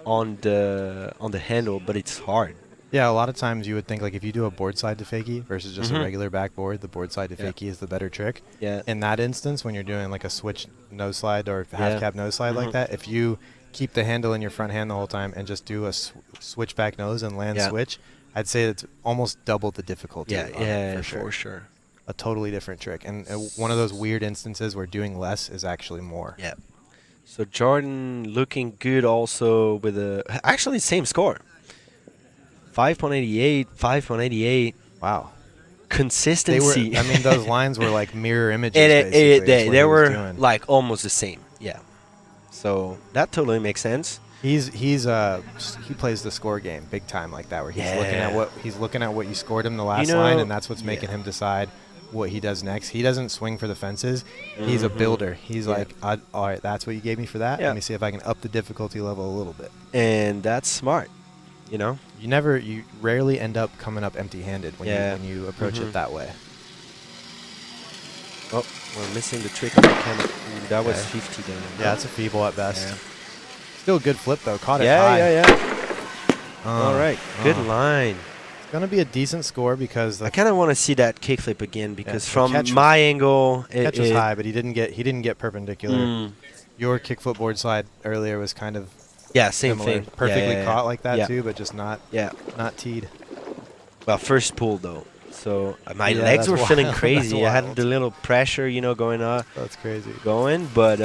on the handle, but it's hard. Yeah, a lot of times you would think like if you do a board slide to fakie versus just Mhm. a regular backboard, the board slide to Yeah. fakie is the better trick. Yeah. In that instance, when you're doing like a switch nose slide or Yeah. half cab nose slide like Mhm. that, if you keep the handle in your front hand the whole time and just do a switch back nose and land Yeah. switch, I'd say it's almost double the difficulty. Yeah, on it, yeah, for sure. for sure. A totally different trick, and one of those weird instances where doing less is actually more. Yeah. So Jordan looking good also with actually same score. 5.88, 5.88. Wow. Consistency. I mean, those lines were like mirror images. And basically, is what they he was were doing. like almost the same. Yeah. So that totally makes sense. He plays the score game big time like that, where he's looking at what you scored him the last line, and that's what's making him decide what he does next. He doesn't swing for the fences. He's a builder. He's like, all right, that's what you gave me for that. Yeah. Let me see if I can up the difficulty level a little bit. And that's smart. You rarely end up coming up empty-handed when you approach it Mhm. that way. Oh, we're missing the trick on the camera. That was Okay. 50 then. Yeah, it's a feeble at best. Yeah. Still a good flip though. Caught it high. Yeah. All right. Good line. It's gonna be a decent score because I the kind of want to see that kickflip again because the from catch was- my angle, catch was high, but he didn't get perpendicular. Mm, Your kickflip board slide earlier was kind of yeah, same similar. thing. Perfectly Yeah. caught like that Yeah. too, but just not Yeah. teed. Well, first pull though. So my Yeah, legs that's were feeling wild. crazy. I That's had wild. the little pressure, going That's crazy. but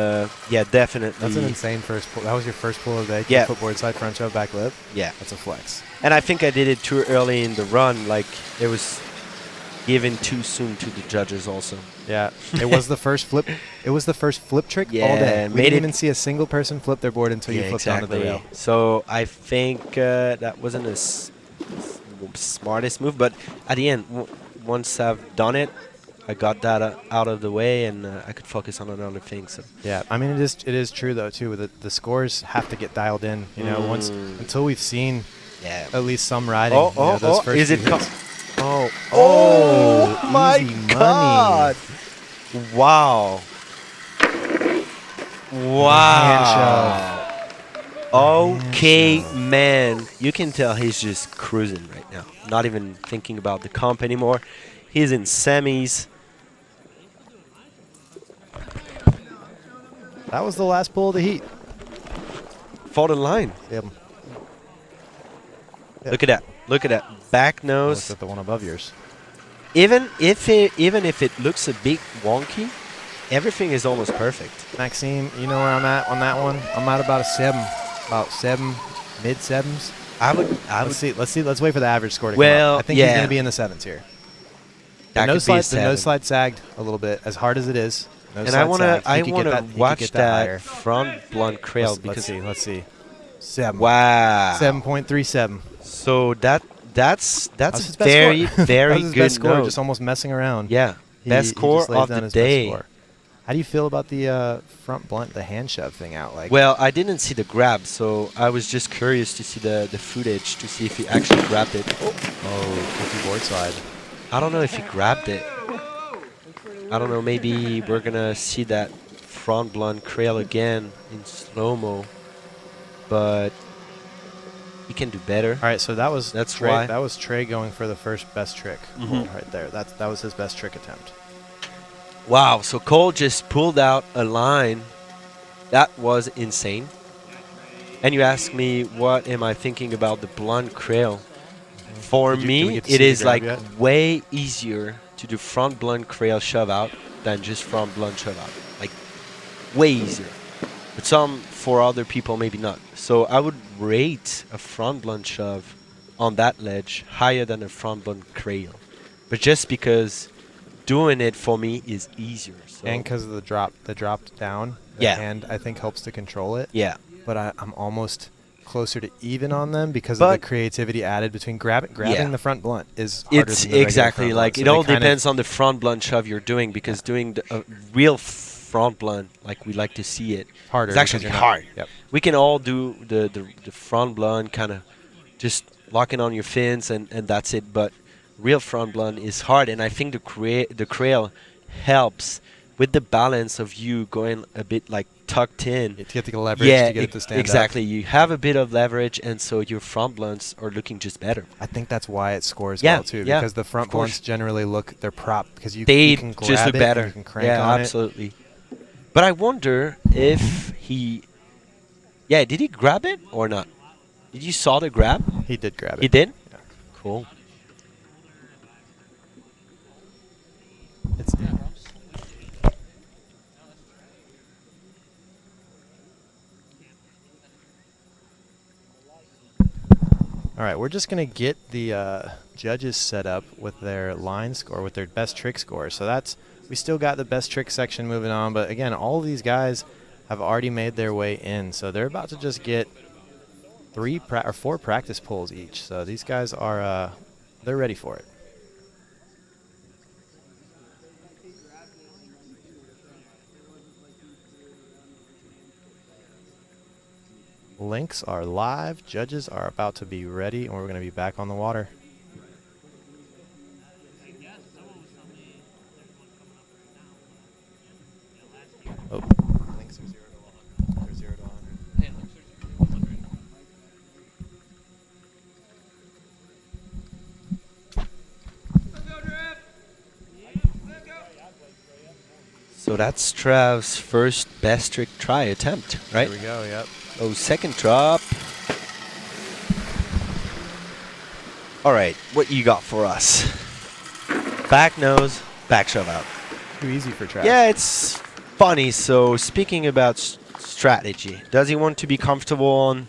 yeah, definitely. That's an insane first pull. That was your first pull of the day. Yeah. Kickflip board slide front shove back lip. Yeah. That's a flex. And I think I did it too early in the run. Like it was given too soon to the judges also. Yeah. It was the first flip. It was the first flip trick all Yeah, day. We made didn't it- even see a single person flip their board until you flipped onto the rail. So I think that wasn't the smartest move, but at the end, once I've done it, I got that out of the way, and I could focus on another thing. So Yeah, I mean it is true though too. The scores have to get dialed in. Once until we've seen yeah. at least some riding. Oh, those first is few it? hits. Oh my easy money. God! Wow! Wow! Okay, man. You can tell he's just cruising right now. Not even thinking about the comp anymore. He's in semis. That was the last pull of the heat. For the line. Yep. Look at that. Look at that. Back Look nose. at the one above yours. Even if it looks a bit wonky, everything is almost perfect. Maxime, you know where I'm at on that one? I'm at about a 7. About 7, mid 7s. I would. Let's wait for the average score to Well, come up. I think he's yeah. going to be in the 7s here. That The could nose be a slide, the nose 7. slide sagged a little bit, as hard as it is. No And side sag. I He could get wanna that- he could watch get that higher. front blunt crail Let's because see. Let's see. 7. wow. 7.37. So that's That's his best very score. very that was his good best score, note. just almost messing around. Yeah, He best score just lays of down the his best day. score. How do you feel about the front blunt, the hand shove thing out? Like, Well, I didn't see the grab, so I was just curious to see the footage to see if he actually grabbed it. oh, tricky board slide. I don't know if he grabbed it. I don't know. Maybe we're gonna see that front blunt crail again in slow-mo, but he can do better. All right, so That's Trey, why. that was Trey going for the first best trick Mhm. right there. That was his best trick attempt. Wow, so Cole just pulled out a line. That was insane. And you ask me, what am I thinking about the blunt crail? For Did we me, get to see it the is grab like yet? way easier to do front blunt crail shove out than just front blunt shove out. Like, way easier. But for other people, maybe not. So I would rate a front blunt shove on that ledge higher than a front blunt crail. But just because doing it for me is easier. So And because of the drop down, the Yeah. hand I think helps to control it. yeah. But I'm almost closer to even on them because of the But- creativity added between grabbing Yeah. the front blunt is harder It's than the regular exactly front like blunt. it So they all kind of- depends on the front blunt shove you're doing because doing a real front blunt like we like to see it harder. it's because actually you're not- hard. Yep. We can all do the front blunt kind of just locking on your fins and that's it. But real front blunt is hard, and I think the crail helps with the balance of you going a bit like tucked in. To get the leverage Yeah, to get it to stand exactly. up. You have a bit of leverage, and so your front blunts are looking just better. I think that's why it scores Yeah, well too, yeah, because the front of course. blunts generally they're prop because you They can grab just look it better. and you can crank Yeah, on absolutely. But I wonder if he, yeah, did he grab it or not? Did you saw the grab? it. He did grab it. He did. Yeah. Cool. It's All right, we're just going to get the judges set up with their line score, with their best trick score. So we still got the best trick section moving on, but again, all of these guys have already made their way in. So they're about to just get 4 practice pulls each. So these guys are they're ready for it. Links are live. Judges are about to be ready, and we're going to be back on the water. Oh, links are 0 to 100. They're 0 to 100. So that's Trav's first best trick try attempt, right? Here we go. Yep. Oh, second drop. All right, what you got for us? Back nose, back shove out. Too easy for Trav. Yeah, it's funny. So speaking about strategy, does he want to be comfortable on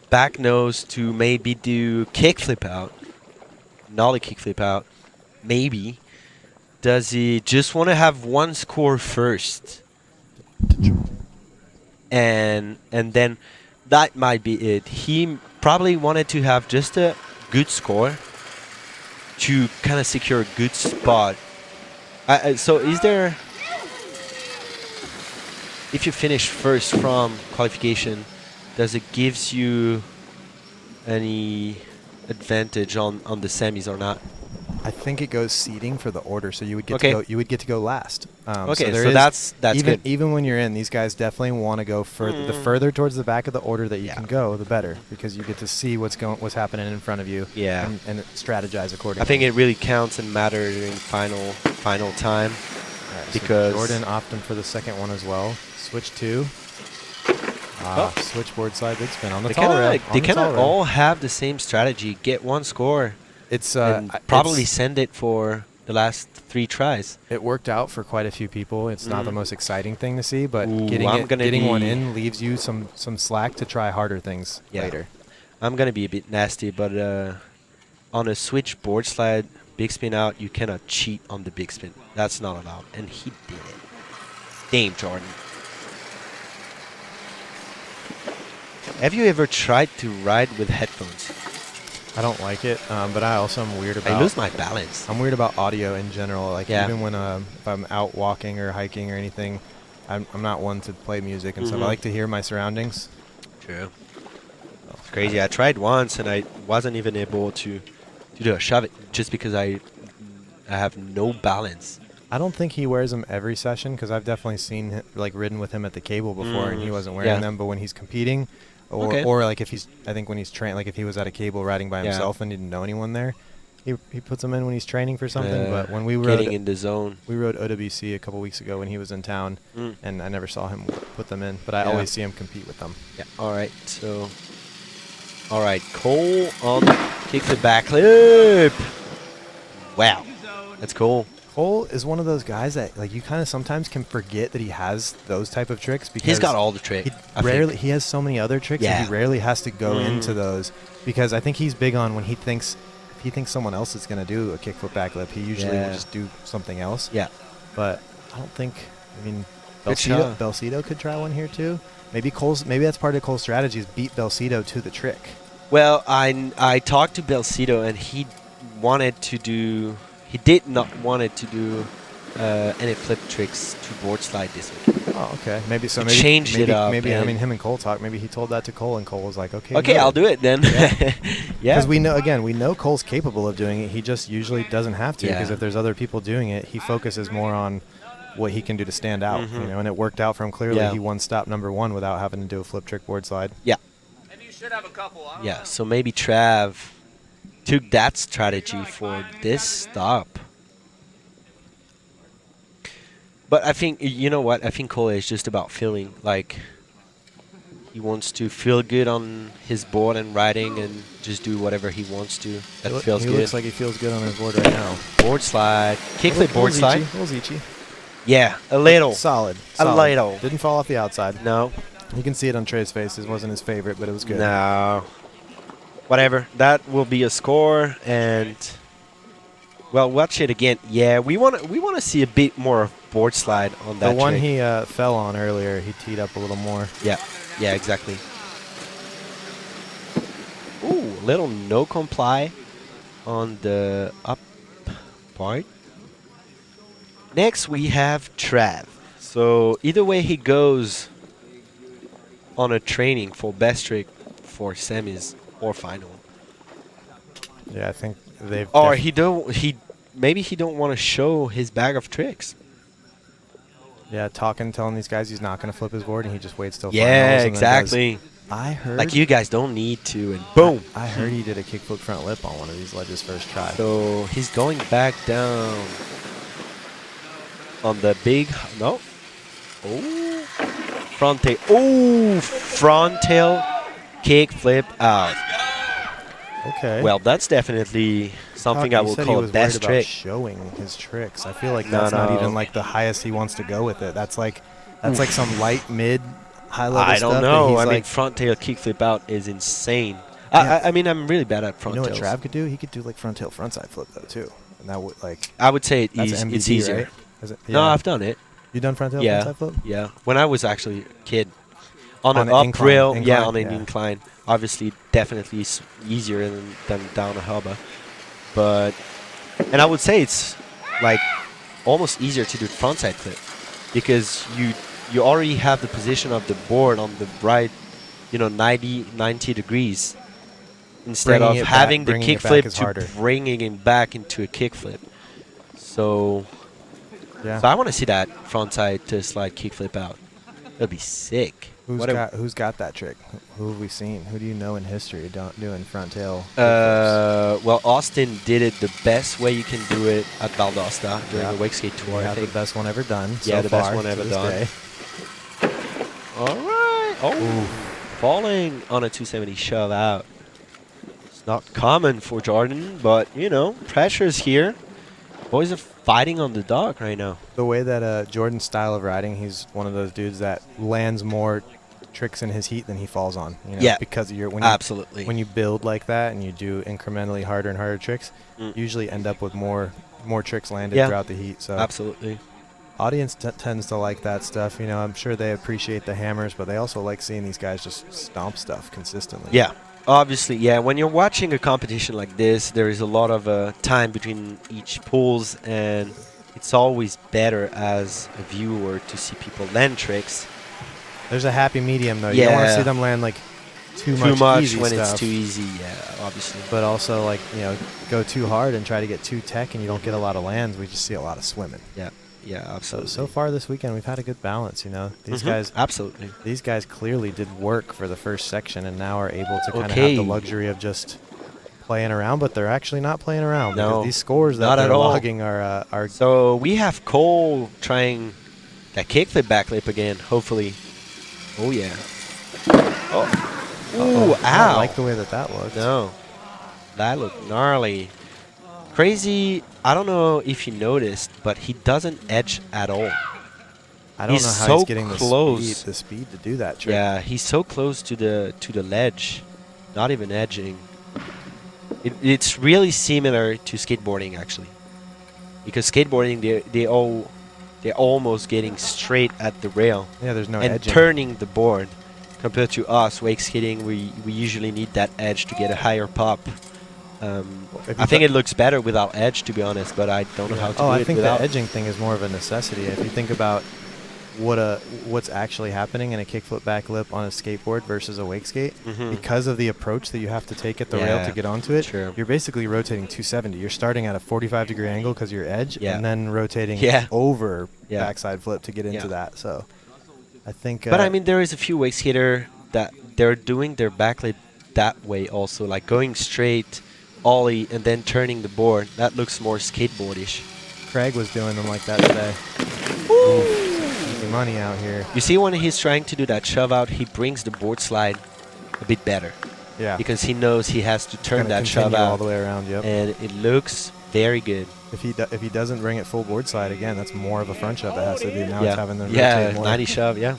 back nose to maybe do kickflip out, nollie kickflip out? Maybe. Does he just want to have one score first? And then that might be it. He probably wanted to have just a good score to kind of secure a good spot. So is there, if you finish first from qualification, does it gives you any advantage on the semis or not? I think it goes seeding for the order, so you would get Okay. to go. You would get to go last. Okay, there so is- that's even good. even when you're in, these guys definitely want to go further. The further towards the back of the order that you Yeah. can go, the better, because you get to see what's happening in front of you. Yeah. and strategize accordingly. I think it really counts and matters during final time. All right, so because- Jordan opting for the second one as well. Switch 2. Switchboard slide big spin on the They tall rail. they cannot all have the same strategy. Get one score It's and probably send it for the last 3 tries. it worked out for quite a few people. It's not the most exciting thing to see, but Ooh, getting I'm gonna getting one be- in leaves you some slack to try harder things Yeah. later. I'm gonna be a bit nasty, but on a switch board slide, big spin out, you cannot cheat on the big spin. That's not allowed, and he did it. Damn, Jordan. Have you ever tried to ride with headphones? I don't like it, but I also am weird about. I lose my balance. I'm weird about audio in general. Like Yeah. even when if I'm out walking or hiking or anything, I'm not one to play music and stuff. I Mhm. like to hear my surroundings. True. It's crazy. I tried once and I wasn't even able to do a shove it just because I have no balance. I don't think he wears them every session because I've definitely seen like ridden with him at the cable before and he wasn't wearing Yeah. them. But when he's competing, Okay. or like if he's, I think when he's trained, like if he was at a cable riding by Yeah. himself and didn't know anyone there, he puts them in when he's training for something. But when we getting rode in the zone. we rode OWC a couple weeks ago when he was in town, and I never saw him put them in. But I Yeah. always see him compete with them. Yeah. All right. So. All right. Cole on the kickflip backflip. Wow. That's cool. Cole is one of those guys that like you kind of sometimes can forget that he has those type of tricks because He's got all the tricks. He has so many other tricks that he rarely has to go into those because I think he's big on when if he thinks someone else is going to do a kickflip backflip, he usually will just do something else. Yeah. But I don't think, I mean, Good shot. Belcito could try one here too. Maybe that's part of Cole's strategy is beat Belcito to the trick. Well, I talked to Belcito and he did not wanted to do any flip tricks to board slide this week. Oh, okay. Maybe so. He Maybe changed it up, Maybe I and- mean him and Cole talked. Maybe he told that to Cole, and Cole was like, "Okay, Okay, no." I'll do it then. Yeah. Yeah. Because we know Cole's capable of doing it. He just usually doesn't have to because Yeah. if there's other people doing it, he focuses more on what he can do to stand out. Mhm. You know, and it worked out for him clearly. Yeah. He won stop number 1 without having to do a flip trick board slide. Yeah. And you should have a couple. I don't Yeah. know. So maybe Trav took that strategy for this stop. But I think, you know what? I think Cole is just about feeling like he wants to feel good on his board and riding and just do whatever he wants to. That feels he good. looks like he feels good on his board right now. Board slide. Kickflip board slide. A little Zeechy. Yeah, a little. Solid. A Solid. little. Didn't fall off the outside. No. You can see it on Trey's face. It wasn't his favorite, but it was good. No. Whatever. That will be a score, and well, watch it again. Yeah, we want to see a bit more of board slide on that. The one trick. he fell on earlier, he teed up a little more. Yeah. Yeah. Exactly. Ooh, little no comply on the up part. Next we have Trav. So either way he goes on a training for best trick for semis or final. Yeah, I think they've. Or maybe he don't want to show his bag of tricks. Yeah, telling these guys he's not going to flip his board, and he just waits till Yeah, finals and then exactly. does- I heard. Like you guys don't need to, and boom. I heard he did a kickflip front lip on one of these ledges first try. So he's going back down on the big no. Oh, front tail. Oh, front tail kick flip out. Okay. Well, that's definitely something I He will said call he a was best worried about trick. showing his tricks. I feel like No, that's not no. even like the highest he wants to go with it. That's like some light mid high level I stuff. don't that know. he's I mean, like, front tail kick flip out is insane. Yeah. I mean, I'm really bad at you front know what tails. Trav could do? He could do like front tail front side flip though too, and that would like I would say that's it's MBD, easier. right? Is it? No, Yeah. I've done it. You done front tail Yeah. front side flip? Yeah, when I was actually a kid. On an an up incline, rail, yeah, incline, on an yeah. incline. Obviously, definitely easier than down a hubba. But, and I would say it's like almost easier to do frontside flip because you already have the position of the board on the right, 90 degrees instead Bringing of it back- having the bringing it back kickflip is to harder. bringing it back into a kickflip. So Yeah. I want to see that frontside to slide kickflip out. That'd be sick. Who's got that trick? Who have we seen? Who do you know in history doing front tail? kickflips? Well, Austin did it the best way you can do it at Valdosta during Yeah. the Wakeskate We tour. I have the think. best one ever done. Yeah, so the best far one to ever this done. day. All right. Oh, falling on a 270 shove out. It's not common for Jordan, but pressure's here. Boys are fighting on the dock right now. The way that Jordan's style of riding, he's one of those dudes that lands more tricks in his heat than he falls on. Yeah. Because Absolutely. when you build like that and you do incrementally harder and harder tricks, you usually end up with more tricks landed Yeah. throughout the heat. So Absolutely. Audience tends to like that stuff. You know, I'm sure they appreciate the hammers, but they also like seeing these guys just stomp stuff consistently. Yeah, obviously, yeah. When you're watching a competition like this, there is a lot of time between each pulls, and it's always better as a viewer to see people land tricks. There's a happy medium, though. You don't want to see them land, like, too much easy when stuff, it's too easy, yeah, obviously. but also, like, you know, go too hard and try to get too tech and you don't get a lot of lands. We just see a lot of swimming. Yeah, yeah, absolutely. So far this weekend, we've had a good balance, you know. These guys, absolutely. These guys clearly did work for the first section and now are able to kind of have the luxury of just playing around, but they're actually not playing around. No, because these scores that they're logging are. So we have Cole trying that kickflip backflip again, hopefully. Oh, yeah. Oh. Ooh, ow. I don't like the way that looked. No. That looked gnarly. Crazy. I don't know if you noticed, but he doesn't edge at all. I don't know how he's getting the speed to do that trick. Yeah, he's so close to the ledge, not even edging. It's really similar to skateboarding, actually, because skateboarding they're almost getting straight at the rail. Yeah, there's no and edging. Turning the board. Compared to us, wake skating, we usually need that edge to get a higher pop. I think it looks better without edge, to be honest, but I don't know how to do it. I think the edging thing is more of a necessity. If you think about what's actually happening in a kickflip backlip on a skateboard versus a wake skate, because of the approach that you have to take at the rail to get onto it, you're basically rotating 270. You're starting at a 45-degree angle because you're edge, and then rotating over backside flip to get into that. So I think. But I mean, there is a few wake skater that they're doing their backflip that way also, like going straight, ollie, and then turning the board. That looks more skateboardish. Craig was doing them like that today. Ooh. Money out here. You see, when he's trying to do that shove out, he brings the board slide a bit better. Yeah. Because he knows he has to turn that shove out all the way around. Yep. And it looks very good. If he doesn't bring it full board slide again, that's more of a front shove that has to do. Now it's having them rotate more. 90 shove. Yeah.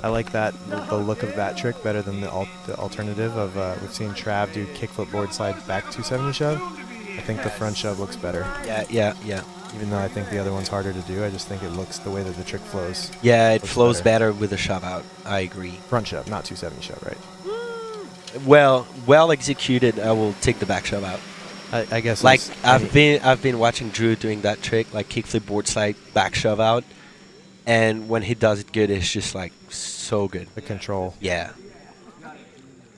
I like that the look of that trick better than the alternative of we've seen Trav do kickflip board slide back 270 shove. I think the front shove looks better. Yeah. Even though I think the other one's harder to do, I just think it looks the way that the trick flows. Yeah, it flows better with a shove out. I agree. Front shove, not 270 shove, right? Well executed. I will take the back shove out. I guess. Like I've been watching Drew doing that trick, like kickflip board slide back shove out, and when he does it good, it's just like so good. The control. Yeah.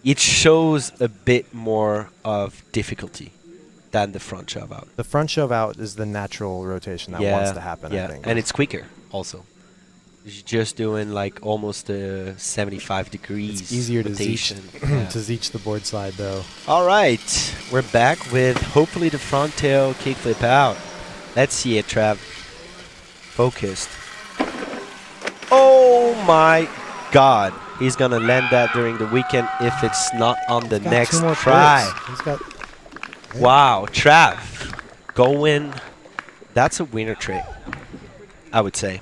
It shows a bit more of difficulty than the front shove out. The front shove out is the natural rotation that wants to happen, I think. And it's quicker also. You're just doing like almost 75 degrees. It's easier rotation. to zeech the board slide, though. All right. We're back with hopefully the front tail kickflip out. Let's see it, Trav. Focused. Oh my God. He's going to land that during the weekend if it's not on the next try. He's got... Wow, Trav, going. That's a winner trick, I would say.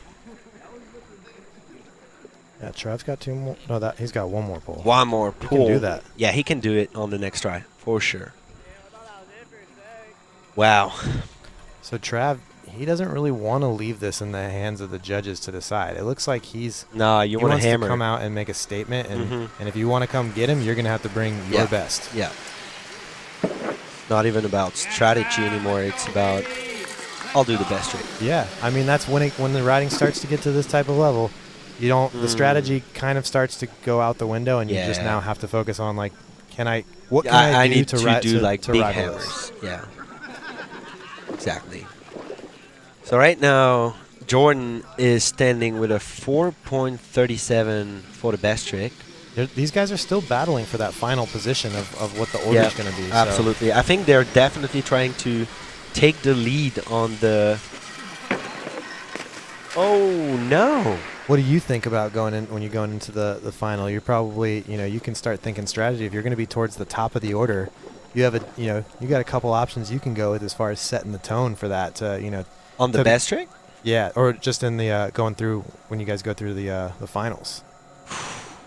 Yeah, Trav's got two more. No, he's got one more pull. One more pull. He can do that. Yeah, he can do it on the next try, for sure. Wow. So Trav, he doesn't really want to leave this in the hands of the judges to decide. It looks like he want to hammer. To come out and make a statement, and if you want to come get him, you're going to have to bring your best. Yeah. Not even about strategy anymore. It's about I'll do the best trick. Yeah, I mean that's when the riding starts to get to this type of level, you don't. The strategy kind of starts to go out the window, and you just now have to focus on like, what can I do need to do like big hammers? Yeah, exactly. So right now, Jordan is standing with a 4.37 for the best trick. These guys are still battling for that final position of what the order is going to be. Absolutely. So. I think they're definitely trying to take the lead on the... Oh, no. What do you think about when you're going into the final? You're probably, you can start thinking strategy. If you're going to be towards the top of the order, you have you got a couple options you can go with as far as setting the tone for that, On the best trick? Yeah, or just in the going through when you guys go through the finals.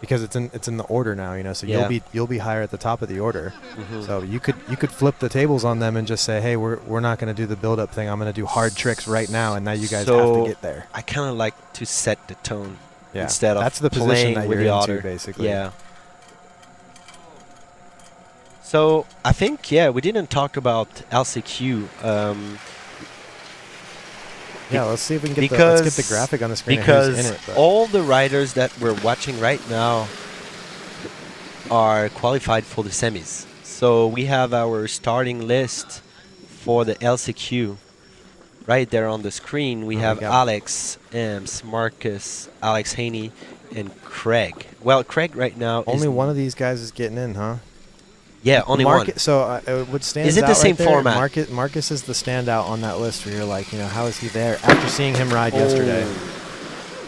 because it's in the order now, you know. So Yeah. you'll be higher at the top of the order. Mhm. So you could flip the tables on them and just say, hey, we're not going to do the build up thing. I'm going to do hard tricks right now, and now you guys have So to get there. I kind of like to set the tone Yeah, instead of that's the position playing that with you're the into, otter. basically. Yeah. So I think we didn't talk about LCQ. Yeah, let's see if we can get because let's get the graphic on the screen of because who's in it. But all the riders that we're watching right now are qualified for the semis. So we have our starting list for the LCQ right there on the screen. We Oh, we have got- Alex, Ems, Marcus, Alex Haney, and Craig. Well, Craig right now only is one of these guys is getting in, huh? only one. So what stands Is it out the right same there, format? Marcus is the standout on that list where you're like, you know, how is he there after seeing him ride yesterday?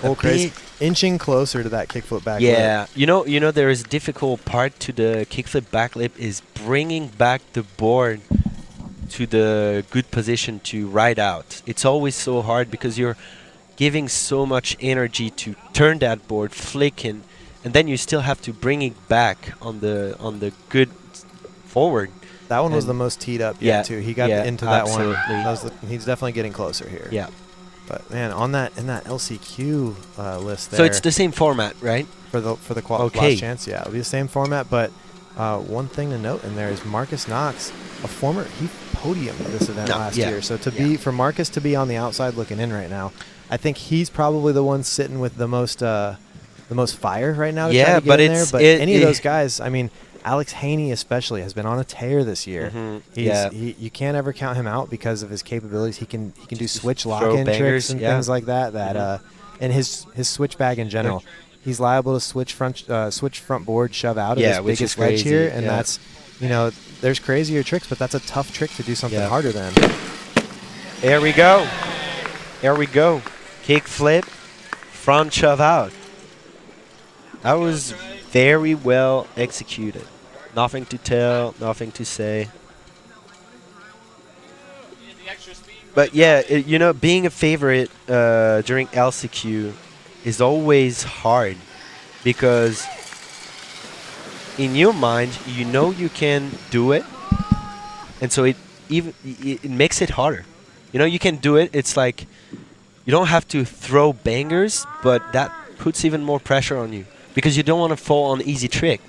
A Oh, crazy. big- Inching closer to that kickflip back. Yeah, you know there is a difficult part to the kickflip backlip is bringing back the board to the good position to ride out. It's always so hard because you're giving so much energy to turn that board, flicking, and then you still have to bring it back on the good forward. That one was And the most teed up yeah, yet too. He got yeah, into that one. absolutely. That was he's definitely getting closer here. Yeah. But man, in that LCQ list there. So it's the same format, right? for the Okay. last chance. Yeah, it'll be the same format. But one thing to note in there is Marcus Knox, he podiumed this event last yeah, year. So yeah. for Marcus to be on the outside looking in right now, I think he's probably the one sitting with the most fire right now to try Yeah, to get but in there. it's- But it- any of it- those guys, I mean, Alex Haney especially has been on a tear this year. Mhm, yeah. You can't ever count him out because of his capabilities. He can do Just switch throw lock-in bangers, tricks and yeah. things like that. And his switch bag in general. He's liable to switch front board, shove out of Yeah, his which biggest is wedge crazy, here, and yeah. that's, you know, there's crazier tricks, but that's a tough trick to do something Yeah. harder than. There we go. There we go. Kick flip, front shove out. That was very well executed. Nothing to tell, nothing to say. But yeah, being a favorite during LCQ is always hard because in your mind, you know you can do it, and so it makes it harder. You know, you can do it. It's like you don't have to throw bangers, but that puts even more pressure on you because you don't want to fall on easy trick.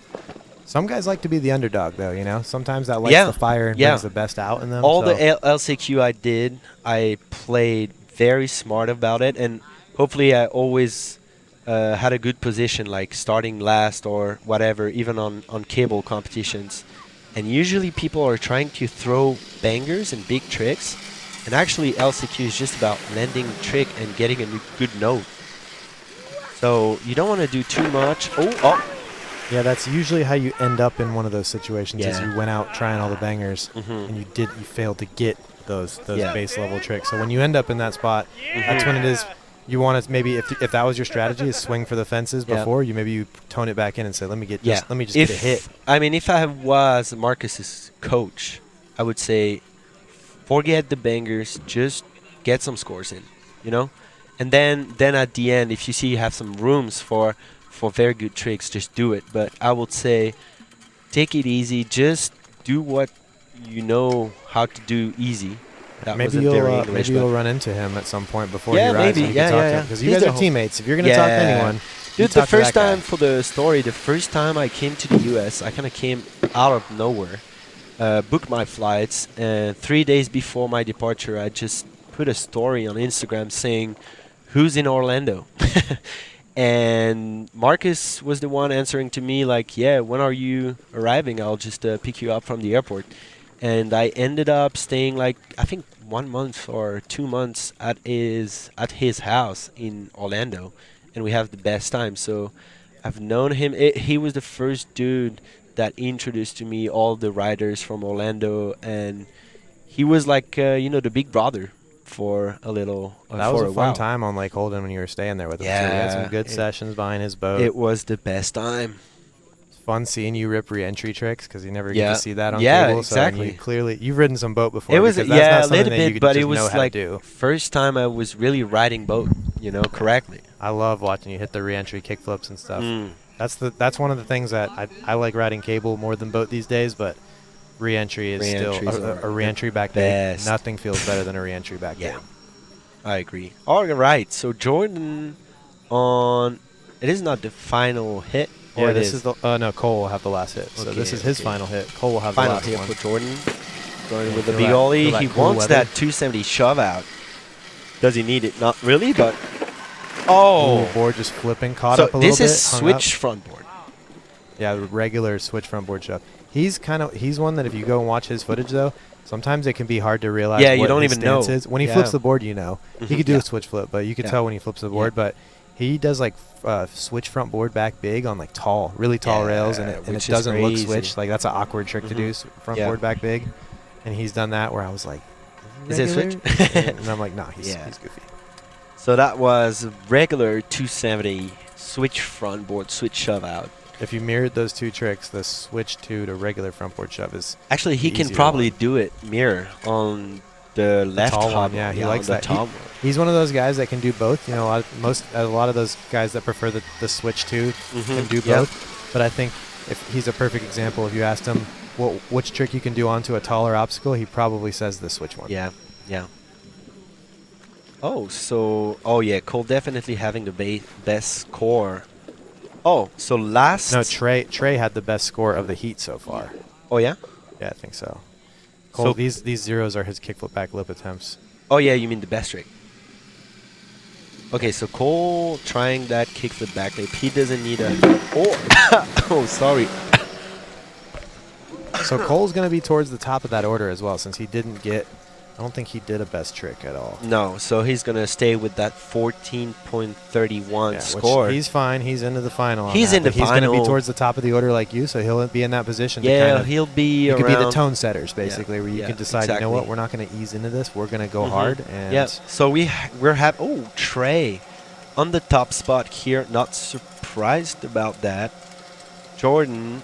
Some guys like to be the underdog, though. You know, sometimes that lights Yeah, the fire and yeah. brings the best out in them. All so. the LCQ I did, I played very smart about it, and hopefully I always had a good position, like starting last or whatever, even on cable competitions. And usually people are trying to throw bangers and big tricks, and actually LCQ is just about landing trick and getting a good note. So you don't want to do too much. Oh. Yeah, that's usually how you end up in one of those situations. Is Yeah. you went out trying all the bangers, Mhm. and you failed to get those Yeah. base level tricks. So when you end up in that spot, that's when it is. You want to maybe if that was your strategy, is swing for the fences Yeah. before you tone it back in and say, let me just If get a hit. I mean, if I was Marcus's coach, I would say, forget the bangers, just get some scores in, you know, and then at the end, if you see you have some rooms for very good tricks, just do it. But I would say, take it easy, just do what you know how to do easy. That Maybe wasn't very English, maybe but you'll run into him at some point before Yeah, he rides. maybe. And you can Yeah, talk yeah, to yeah. him, because you He's guys the are whole- teammates. If you're gonna talk to Yeah. anyone, you Dude, the talk to that first guy. time for the story, the first time I came to the US, I kind of came out of nowhere, booked my flights, and 3 days before my departure, I just put a story on Instagram saying, "Who's in Orlando?" And Marcus was the one answering to me like, "Yeah, when are you arriving? I'll just pick you up from the airport." And I ended up staying like I think 1 month or 2 months at his house in Orlando, and we have the best time. So I've known him. He was the first dude that introduced to me all the riders from Orlando, and he was like the big brother for a little. That for was a fun while. time on Lake Holden when you were staying there with him too. We had some Yeah, good sessions behind his boat. It was the best time. It's fun seeing you rip re-entry tricks because you never get Yeah. to see that on Yeah, cable. exactly. So you've ridden some boat before. It was because that's not a something little that you bit, could but just it was know how like to do. first time I was really riding boat, correctly. I love watching you hit the re-entry kickflips and stuff. That's one of the things that I like riding cable more than boat these days, but re-entry is Re-entries still are a re-entry back best. big. Nothing feels better than a re-entry back Yeah. big. I agree. All right. So Jordan on. It is not the final hit. Or Yeah, it this is the no, Cole will have the last hit. So this Okay, is his okay. final hit. Cole will have Final the last hit one. for Jordan. Going Yeah, with the feel big that- ollie. feel that He cool wants weather. that 270 shove out. Does he need it? Not really, but. Oh, Oh! board just flipping, caught So up a little this bit. is hung up. switch front board. Yeah, the regular switch front board shove. He's one that if you go and watch his footage though, sometimes it can be hard to realize Yeah, you what don't his even stance know. is. When he Yeah. flips the board, you know. He Mhm. could do Yeah. a switch flip, but you could Yeah. tell when he flips the board. Yeah. But he does like switch front board back big on like really tall rails, and Yeah, it which is doesn't look crazy. switched. Like that's an awkward trick to do, front Yeah. board back big. And he's done that where I was like, Is it regular? switch? And I'm like, nah, he's Yeah. goofy. So that was regular 270 switch front board, switch shove out. If you mirrored those two tricks, the switch to regular front board shove is Actually, he The can easier probably one. do it mirror on the left tall one, hub. yeah, he likes on that. the top one. He's one of those guys that can do both. You know, a lot of those guys that prefer the switch to can do Yeah. both. But I think if he's a perfect example, if you asked him which trick you can do onto a taller obstacle, he probably says the switch one. Yeah, yeah. Oh, yeah, Cole definitely having the best score. Oh, so last. No, Trey had the best score of the heat so far. Oh, yeah? Yeah, I think so. Cole, So- these zeros are his kickflip back lip attempts. Oh, yeah, you mean the best trick. Okay, so Cole trying that kickflip back lip. He doesn't need a. Oh, oh, sorry. So Cole's going to be towards the top of that order as well, since he didn't get. I don't think he did a best trick at all. No, so he's going to stay with that 14.31 Yeah, score. which he's fine. He's into the final. on He's that, in the but He's going to final. be towards the top of the order like you, so he'll be in that position. to Yeah, kind of, he'll be you around. could be the tone setters basically, where you yeah, can decide, you know what, exactly. we're not going to ease into this. We're going to go Mhm. hard. And Yeah, so we're having. Oh, Trey on the top spot here. Not surprised about that. Jordan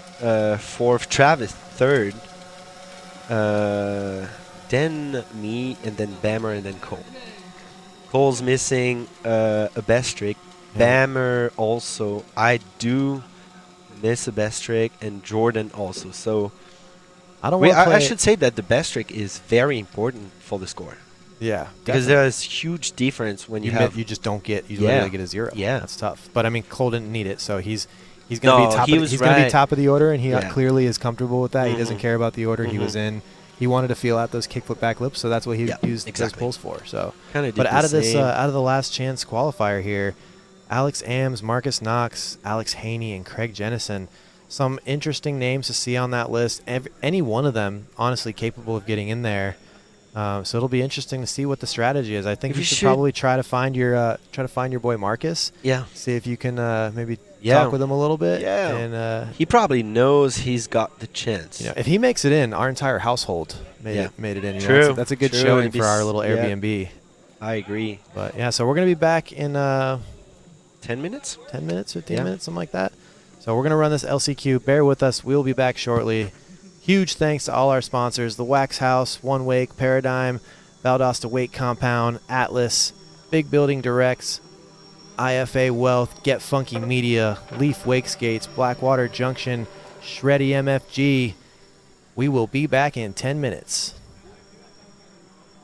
fourth, Travis third. Then me, and then Bammer, and then Cole. Cole's missing a best trick. Yeah. Bammer also. I do miss a best trick, and Jordan also. So I don't want to play. I should say that the best trick is very important for the score. Yeah, Because definitely. there's huge difference when you have. you just don't get. You Yeah. literally get a zero. Yeah. That's tough. But I mean, Cole didn't need it, so he's going to No, be top. he Of, was he's going to be right. top of the order, and he Yeah. clearly is comfortable with that. He doesn't Mhm. care about the order. He was in. He wanted to feel out those kickflip back lips, so that's what he Yeah, used those exactly. pulls for. So. Kind of. But out of this, out of the last chance qualifier here, Alex Ams, Marcus Knox, Alex Haney, and Craig Jennison, some interesting names to see on that list. Any one of them, honestly, capable of getting in there. So it'll be interesting to see what the strategy is. I think If you you should should- probably try to find your boy Marcus. Yeah. See if you can maybe Yeah. talk with him a little bit. Yeah. And He probably knows he's got the chance. you know, if he makes it in, our entire household made Yeah. it in. You know, True. that's a good True. showing It'd be for our s- little yeah. Airbnb. I agree. But yeah, so we're gonna be back in 10 minutes? 10 minutes, 15 Yeah. minutes, something like that. So we're going to run this LCQ. Bear with us. We'll be back shortly. Huge thanks to all our sponsors, the Wax House, One Wake, Paradigm, Valdosta Wake Compound, Atlas, Big Building Directs, IFA Wealth, Get Funky Media, Leaf Wakeskates, Blackwater Junction, Shreddy MFG. We will be back in 10 minutes.